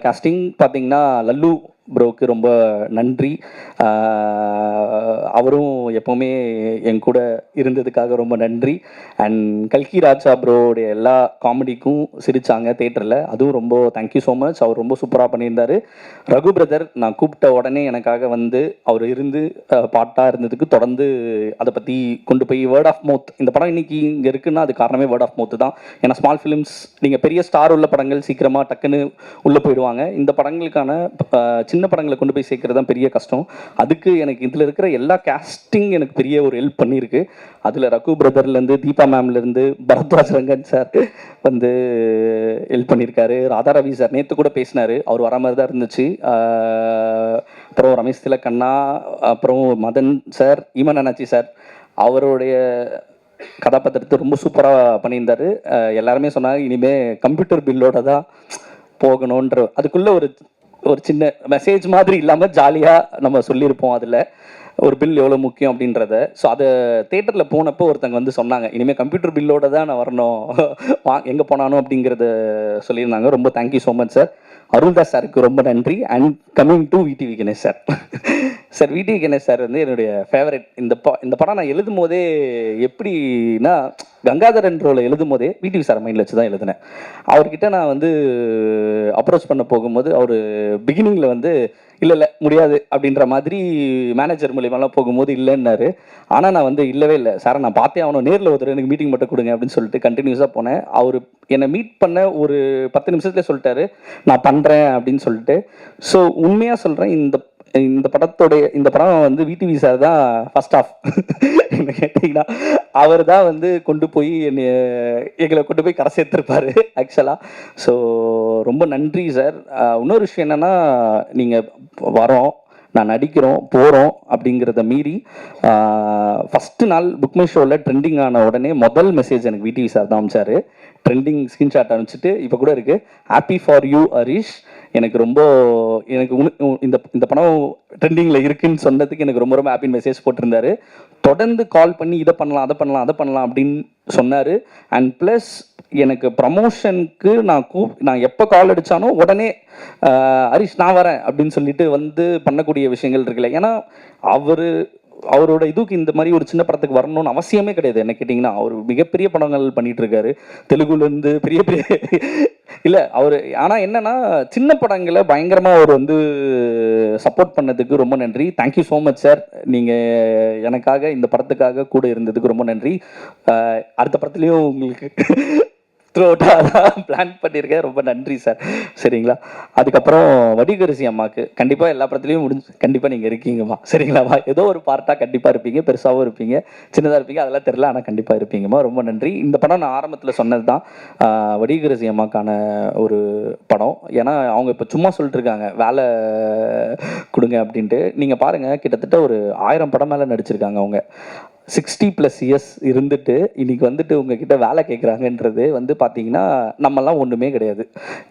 காஸ்டிங் பார்த்தீங்கன்னா லல்லு ப்ரோக்கு ரொம்ப நன்றி. அவரும் எப்போவுமே என் கூட இருந்ததுக்காக ரொம்ப நன்றி. அண்ட் கல்கி ராஜா ப்ரோடைய எல்லா காமெடிக்கும் சிரித்தாங்க தேட்டரில், அதுவும் ரொம்ப தேங்க்யூ ஸோ மச். அவர் ரொம்ப சூப்பராக பண்ணியிருந்தார். ரகு பிரதர் நான் கூப்பிட்ட உடனே எனக்காக வந்து அவர் இருந்து பாட்டாக இருந்ததுக்கு தொடர்ந்து அதை பற்றி கொண்டு போய் வேர்ட் ஆஃப் மவுத், இந்த படம் இன்னைக்கு இங்கே இருக்குன்னா அது காரணமே வேர்ட் ஆஃப் மவுத் தான். ஏன்னா ஸ்மால் ஃபிலிம்ஸ் நீங்கள் பெரிய ஸ்டார் உள்ள படங்கள் சீக்கிரமாக டக்குன்னு உள்ளே போயிடுவாங்க. இந்த படங்களுக்கான சின்ன படங்களை கொண்டு போய் சேர்க்கறது தான் பெரிய கஷ்டம். அதுக்கு எனக்கு இதில் இருக்கிற எல்லா கேஸ்டிங் எனக்கு பெரிய ஒரு ஹெல்ப் பண்ணியிருக்கு. அதில் ரகு பிரதர்லேருந்து தீபா மேம்லேருந்து பரத்வாஜ் ரங்கன் சார் வந்து ஹெல்ப் பண்ணியிருக்காரு. ராதா ரவி சார் நேற்று கூட பேசினார், அவர் வர மாதிரி தான் இருந்துச்சு. அப்புறம் ரமேஷ் திலக்கண்ணா, அப்புறம் மதன் சார், ஈமன் அண்ணாச்சி சார் அவருடைய கதாபாத்திரத்தை ரொம்ப சூப்பராக பண்ணியிருந்தார். எல்லாருமே சொன்னாங்க இனிமேல் கம்ப்யூட்டர் பில்லோட தான் போகணுன்ற, அதுக்குள்ளே ஒரு சின்ன மெசேஜ் மாதிரி இல்லாமல் ஜாலியாக நம்ம சொல்லியிருப்போம் அதில் ஒரு பில் எவ்வளோ முக்கியம் அப்படின்றத. ஸோ அதை தேட்டரில் போனப்போ ஒருத்தங்க வந்து சொன்னாங்க இனிமேல் கம்ப்யூட்டர் பில்லோட தான் நான் வரணும் எங்கே போனானோ அப்படிங்கிறத சொல்லியிருந்தாங்க. ரொம்ப தேங்க்யூ ஸோ மச் சார். அருள்தாஸ் சாருக்கு ரொம்ப நன்றி. And coming to VTV Ganesh sir. Sir VTV Ganesh sir வந்து என்னுடைய ஃபேவரட். இந்த படம் நான் எழுதும் போதே எப்படின்னா, கங்காதரன் ரோலை எழுதும் போதே விடிவி சார் மைண்டில் வச்சு தான் எழுதினேன். அவர்கிட்ட நான் வந்து அப்ரோச் பண்ண போகும்போது அவர் பிகினிங்கில் வந்து இல்லை முடியாது அப்படின்ற மாதிரி மேனேஜர் மூலியமாலாம் போகும்போது இல்லைன்னாரு. ஆனால் நான் வந்து இல்லவே இல்லை சார், நான் பார்த்தே ஆகணும், நேரில் ஒருத்தர் எனக்கு மீட்டிங் மட்டும் கொடுங்க அப்படின்னு சொல்லிட்டு கண்டினியூஸாக போனேன். அவர் என்னை மீட் பண்ண ஒரு 10 நிமிஷத்துல சொல்லிட்டாரு நான் பண்ணுறேன் அப்படின்னு சொல்லிட்டு. ஸோ உண்மையாக சொல்கிறேன், இந்த படம் வந்து விடிவி சார் தான் ஃபர்ஸ்ட் ஆஃப். என்ன கேட்டிங்கன்னா அவர் தான் வந்து கொண்டு போய் எங்களை கொண்டு போய் கரை சேர்த்துருப்பாரு ஆக்சுவலாக. ஸோ ரொம்ப நன்றி சார். இன்னொரு விஷயம் என்னென்னா, நீங்கள் வரோம், நான் நடிக்கிறோம், போகிறோம் அப்படிங்கிறத மீறி ஃபஸ்ட்டு நாள் புக் மை ஷோவில் ட்ரெண்டிங் ஆன உடனே முதல் மெசேஜ் எனக்கு விடிவி சார் தான் அனுப்பிச்சாரு. ட்ரெண்டிங் ஸ்க்ரீன்ஷாட் அனுப்பிச்சிட்டு இப்போ கூட இருக்குது, ஹாப்பி ஃபார் யூ ஹரிஷ். எனக்கு இந்த படம் ட்ரெண்டிங்கில் இருக்குன்னு சொன்னதுக்கு எனக்கு ரொம்ப ஹாப்பின்னு மெசேஜ் போட்டிருந்தாரு. தொடர்ந்து கால் பண்ணி இதை பண்ணலாம் அதை பண்ணலாம் அப்படின்னு சொன்னார். அண்ட் ப்ளஸ் எனக்கு ப்ரமோஷனுக்கு நான் எப்போ கால் அடித்தானோ உடனே ஹரிஷ் நான் வரேன் அப்படின்னு சொல்லிட்டு வந்து பண்ணக்கூடிய விஷயங்கள் இருக்குல்ல. ஏன்னா அவரோட இதுக்கு இந்த மாதிரி ஒரு சின்ன படத்துக்கு வரணும்னு அவசியமே கிடையாது. என்ன கேட்டிங்கன்னா, அவர் மிகப்பெரிய படங்கள் பண்ணிட்டு இருக்காரு, தெலுங்குலேருந்து பெரிய இல்லை அவர். ஆனால் என்னன்னா, சின்ன படங்களை பயங்கரமாக அவர் வந்து சப்போர்ட் பண்ணதுக்கு ரொம்ப நன்றி. Thank you so much sir. நீங்கள் எனக்காக இந்த படத்துக்காக கூட இருந்ததுக்கு ரொம்ப நன்றி. அடுத்த படத்துலேயும் உங்களுக்கு த்ரோட்டாக பிளான் பண்ணியிருக்கேன். ரொம்ப நன்றி சார். சரிங்களா? அதுக்கப்புறம் வடிகரிசி அம்மாவுக்கு கண்டிப்பாக எல்லா படத்துலையும் கண்டிப்பாக நீங்கள் இருக்கீங்கம்மா. சரிங்களாம்மா? ஏதோ ஒரு பார்ட்டாக கண்டிப்பாக இருப்பீங்க, பெருசாகவும் இருப்பீங்க, சின்னதாக இருப்பீங்க, அதெல்லாம் தெரில, ஆனால் கண்டிப்பாக இருப்பீங்கம்மா. ரொம்ப நன்றி. இந்த படம் நான் ஆரம்பத்தில் சொன்னது தான், வடிகரிசி அம்மாக்கான ஒரு படம். ஏன்னா அவங்க இப்போ சும்மா சொல்லிட்டு இருக்காங்க வேலை கொடுங்க அப்படின்ட்டு. நீங்கள் பாருங்கள், கிட்டத்தட்ட ஒரு 1000 படம் மேலே நடிச்சிருக்காங்க அவங்க. 60+ இயர்ஸ் இருந்துட்டு இன்னைக்கு வந்துட்டு உங்ககிட்ட வேலை கேட்குறாங்கன்றது வந்து பார்த்தீங்கன்னா, நம்மலாம் ஒன்றுமே கிடையாது,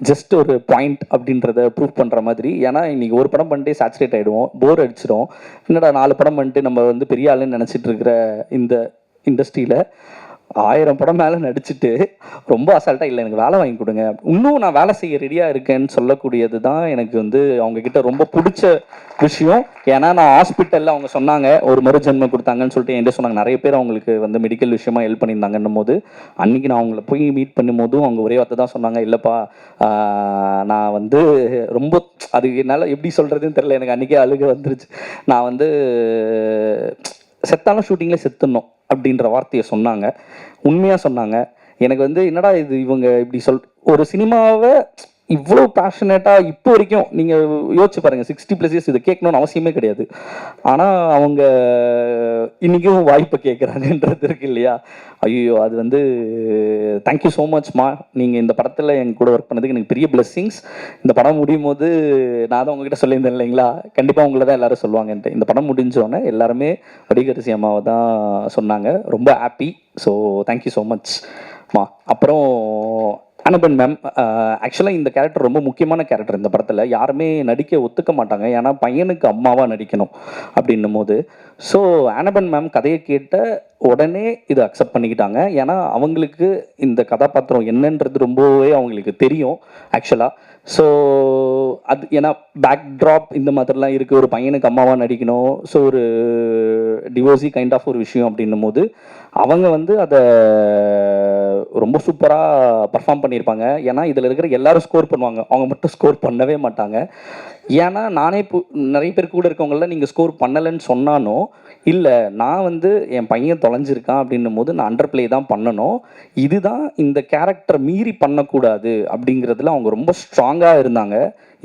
ஜஸ்ட் ஒரு பாயிண்ட் அப்படின்றத ப்ரூவ் பண்ணுற மாதிரி. ஏன்னா இன்னைக்கு ஒரு படம் பண்ணிட்டு சேச்சுரேட் ஆகிடுவோம், போர் அடிச்சிடும். என்னடா 4 படம் பண்ணிட்டு நம்ம வந்து பெரிய ஆளுன்னு நினச்சிட்டு இருக்கிற இந்த இண்டஸ்ட்ரியில் 1000 படம் மேலே நடிச்சுட்டு ரொம்ப அசால்ட்டாக இல்லை எனக்கு வேலை வாங்கி கொடுங்க, இன்னும் நான் வேலை செய்ய ரெடியாக இருக்கேன்னு சொல்லக்கூடியது தான் எனக்கு வந்து அவங்கக்கிட்ட ரொம்ப பிடிச்ச விஷயம். ஏன்னா நான் ஹாஸ்பிட்டலில் அவங்க சொன்னாங்க ஒரு மறுஜென்மம் கொடுத்தாங்கன்னு சொல்லிட்டு என்கிட்ட சொன்னாங்க. நிறைய பேர் அவங்களுக்கு வந்து மெடிக்கல் விஷயமா ஹெல்ப் பண்ணியிருந்தாங்கன்னும் போது, அன்றைக்கி நான் அவங்கள போய் மீட் பண்ணும் போதும் அவங்க ஒரே வார்த்தை தான் சொன்னாங்க, இல்லைப்பா நான் வந்து ரொம்ப அது என்னால் எப்படி சொல்கிறதுன்னு தெரில, எனக்கு அன்றைக்கே அழுக வந்துருச்சு. நான் வந்து செத்தாலும் ஷூட்டிங்கில் செத்துடணும் அப்படின்ற வார்த்தையை சொன்னாங்க. உண்மையாக சொன்னாங்க. எனக்கு வந்து என்னடா இது இவங்க இப்படி ஒரு சினிமாவை இவ்வளோ பேஷனேட்டாக இப்போ வரைக்கும் நீங்கள் யோசிச்சு பாருங்கள், 60+ இயர்ஸ் இதை கேட்கணும்னு அவசியமே கிடையாது. ஆனால் அவங்க இன்றைக்கும் வாய்ப்பை கேட்குறாங்கன்றது இருக்கு இல்லையா? ஐயோ, அது வந்து தேங்க்யூ ஸோ மச்மா. நீங்கள் இந்த படத்தில் என் கூட ஒர்க் பண்ணதுக்கு எனக்கு பெரிய பிளெஸ்ஸிங்ஸ். இந்த படம் முடியும் போது நான் தான் உங்ககிட்ட சொல்லியிருந்தேன் இல்லைங்களா, கண்டிப்பாக உங்களை தான் எல்லோரும் சொல்லுவாங்கன்ட்டு. இந்த படம் முடிஞ்சோடனே எல்லாருமே வடிகரிசி அம்மாவை தான் சொன்னாங்க. ரொம்ப ஹாப்பி. ஸோ தேங்க்யூ ஸோ மச்மா. அப்புறம் அனபன் மேம், ஆக்சுவலாக இந்த கேரக்டர் ரொம்ப முக்கியமான கேரக்டர் இந்த படத்தில். யாருமே நடிக்க ஒத்துக்க மாட்டாங்க, ஏன்னா பையனுக்கு அம்மாவாக நடிக்கணும் அப்படின்னும் போது. ஸோ அனபன் மேம் கதையை கேட்ட உடனே இதை அக்செப்ட் பண்ணிக்கிட்டாங்க. ஏன்னா அவங்களுக்கு இந்த கதாபாத்திரம் என்னன்றது ரொம்பவே அவங்களுக்கு தெரியும் ஆக்சுவலாக. ஸோ அது ஏன்னா பேக் ட்ராப் இந்த மாதிரிலாம் இருக்குது, ஒரு பையனுக்கு அம்மாவாக நடிக்கணும், ஸோ ஒரு டிவோர்ஸி கைண்ட் ஆஃப் ஒரு விஷயம் அப்படின்னும் போது அவங்க வந்து அதை ரொம்ப சூப்பராக பர்ஃபார்ம் பண்ணியிருப்பாங்க. ஏன்னா இதில் இருக்கிற எல்லாரும் ஸ்கோர் பண்ணுவாங்க, அவங்க மட்டும் ஸ்கோர் பண்ணவே மாட்டாங்க. ஏன்னா நானே நிறைய பேர் கூட இருக்கவங்கள நீங்கள் ஸ்கோர் பண்ணலைன்னு சொன்னாலும், இல்லை நான் வந்து என் பையன் தொலைஞ்சிருக்கான் அப்படின்னும் போது நான் அண்டர் பிளே தான் பண்ணணும், இதுதான் இந்த கேரக்டர் மீறி பண்ணக்கூடாது அப்படிங்கிறதுல அவங்க ரொம்ப ஸ்ட்ராங்காக இருந்தாங்க.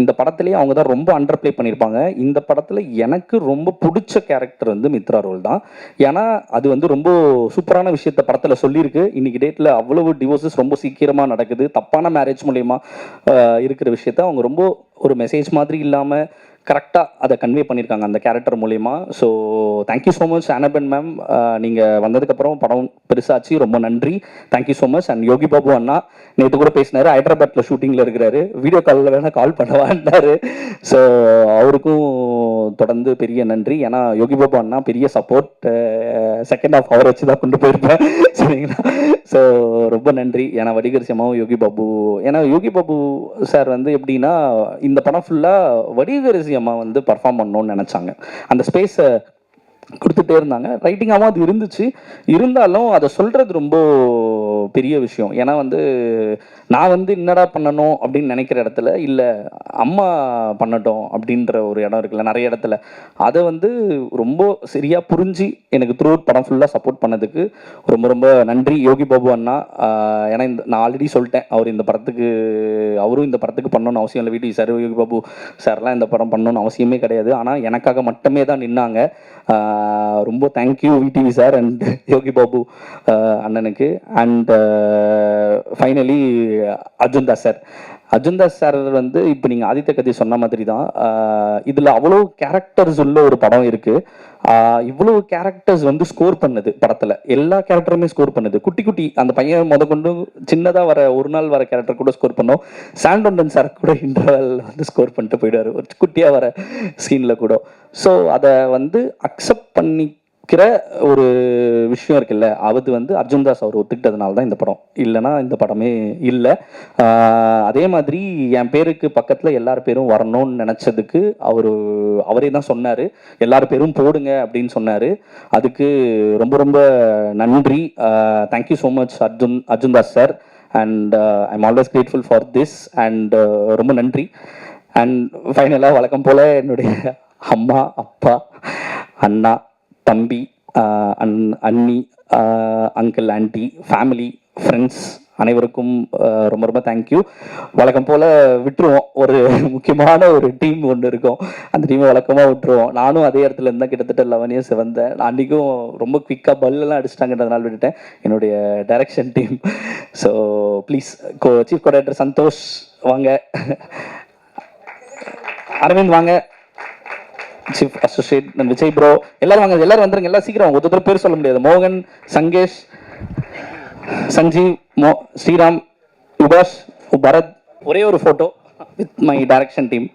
இந்த படத்துலேயே அவங்க தான் ரொம்ப அண்டர் பிளே பண்ணியிருப்பாங்க. இந்த படத்தில் எனக்கு ரொம்ப பிடிச்ச கேரக்டர் வந்து மித்ரா ரோல் தான். ஏன்னா அது வந்து ரொம்ப சூப்பரான விஷயத்த படத்தில் சொல்லியிருக்கு. இன்றைக்கி டேட்டில் அவ்வளவு டிவோர்ஸஸ் ரொம்ப சீக்கிரமாக நடக்குது, தப்பான மேரேஜ் மூலயமா இருக்கிற விஷயத்த அவங்க ரொம்ப ஒரு மெசேஜ் மாதிரி இல்லாமல் கரெக்டாக அதை கன்வே பண்ணியிருக்காங்க அந்த கேரக்டர் மூலிமா. So thank you so much Anaban ma'am, நீங்கள் வந்ததுக்கப்புறம் படம் பெருசாச்சு, ரொம்ப நன்றி, thank you so much. And Yogi Babu அண்ணா நேற்று கூட பேசினார், ஹைதராபாத்தில் ஷூட்டிங்கில் இருக்கிறாரு, வீடியோ காலில் வேணால் கால் பண்ணவான்னாரு. ஸோ அவருக்கும் தொடர்ந்து பெரிய நன்றி. ஏன்னா யோகி பாபு அண்ணா பெரிய சப்போர்ட், செகண்ட் ஹாஃப் அவர் வச்சு தான் கொண்டு போயிருப்பேன் சரிங்களா. ஸோ ரொம்ப நன்றி. ஏன்னா வடிகரிசி அம்மாவும் யோகி பாபு, ஏன்னா யோகி பாபு சார் வந்து எப்படின்னா இந்த படம் ஃபுல்லாக வடிகரிசி அம்மா வந்து பர்ஃபார்ம் பண்ணணும்னு நினச்சாங்க, அந்த ஸ்பேஸை கொடுத்துட்டே இருந்தாங்க. ரைட்டிங்காகவும் அது இருந்துச்சு, இருந்தாலும் அதை சொல்கிறது ரொம்ப பெரிய விஷயம். ஏன்னா வந்து நான் வந்து என்னடா பண்ணணும் அப்படின்னு நினைக்கிற இடத்துல இல்லை அம்மா பண்ணட்டும் அப்படின்ற ஒரு இடம் இருக்குல்ல நிறைய இடத்துல, அதை வந்து ரொம்ப சரியாக புரிஞ்சு எனக்கு த்ரூ அவுட் படம் ஃபுல்லாக சப்போர்ட் பண்ணதுக்கு ரொம்ப ரொம்ப நன்றி யோகி பாபு அண்ணா. ஏன்னா நான் ஆல்ரெடி சொல்லிட்டேன், அவரும் இந்த படத்துக்கு பண்ணணும்னு அவசியம் இல்லை, வீட்டு சார் யோகி பாபு சார்லாம் இந்த படம் பண்ணணும்னு அவசியமே கிடையாது, ஆனால் எனக்காக மட்டுமே தான் நின்னாங்க. ரொம்ப thank you VTV sir and Yogi Babu அண்ணனுக்கு. And finally Arjun Das sir வந்து இப்போ நீங்கள் ஆதித்ய கதை சொன்ன மாதிரி தான், இதில் அவ்வளோ கேரக்டர்ஸ் உள்ள ஒரு படம் இருக்குது. இவ்வளோ கேரக்டர்ஸ் வந்து ஸ்கோர் பண்ணுது படத்தில், எல்லா கேரக்டருமே ஸ்கோர் பண்ணுது. குட்டி குட்டி அந்த பையன் கொண்டு சின்னதாக வர ஒரு நாள் வர கேரக்டர் கூட ஸ்கோர் பண்ணோம். சாண்டோண்டன் சார் கூட இன்டர்வல் வந்து ஸ்கோர் பண்ணிட்டு போயிடுவார் ஒரு குட்டியாக வர சீனில் கூட. ஸோ அதை வந்து அக்செப்ட் பண்ணிக்கிற ஒரு விஷயம் இருக்குல்ல, அது வந்து அர்ஜுன் தாஸ் அவர் ஒத்துக்கிட்டதுனால தான் இந்த படம், இல்லைன்னா இந்த படமே இல்லை. அதே மாதிரி என் பேருக்கு பக்கத்தில் எல்லார் பேரும் வரணும்னு நினச்சதுக்கு அவரே தான் சொன்னார், எல்லார் பேரும் போடுங்க அப்படின்னு சொன்னார். அதுக்கு ரொம்ப ரொம்ப நன்றி. Thank you so much Arjun Das sir. And I am always grateful for this. And ரொம்ப நன்றி. அண்ட் ஃபைனலாக வழக்கம் போல் என்னுடைய அம்மா, அப்பா, அண்ணா, தம்பி, அண்ணி, அங்கிள், ஆண்டி, ஃபேமிலி, ஃப்ரெண்ட்ஸ் அனைவருக்கும் ரொம்ப ரொம்ப தேங்க்யூ. வழக்கம் போல் விட்டுருவோம், ஒரு முக்கியமான ஒரு டீம் ஒன்று இருக்கும், அந்த டீமை வழக்கமாக விட்டுருவோம். நானும் அதே இடத்துல இருந்தால் கிட்டத்தட்ட 11 இயர்ஸ் வந்தேன். நான் அன்றைக்கும் ரொம்ப குவிக்காக பல்லெல்லாம் அடிச்சிட்டாங்கன்றதுனால விட்டுட்டேன், என்னுடைய direction team. So please chief coordinator Santhosh வாங்க, அரவிந்த் வாங்க, சீஃப் அசோசியேட் விஜய் ப்ரோ எல்லாரும் வாங்க, எல்லாரும் வந்துருங்க, எல்லாம் சீக்கிரம் ஒருத்தர் பேர் சொல்ல முடியாது. மோகன், சங்கேஷ், சஞ்சீவ், ஸ்ரீராம், யுபாஷ், பரத், ஒரே ஒரு photo with my direction team.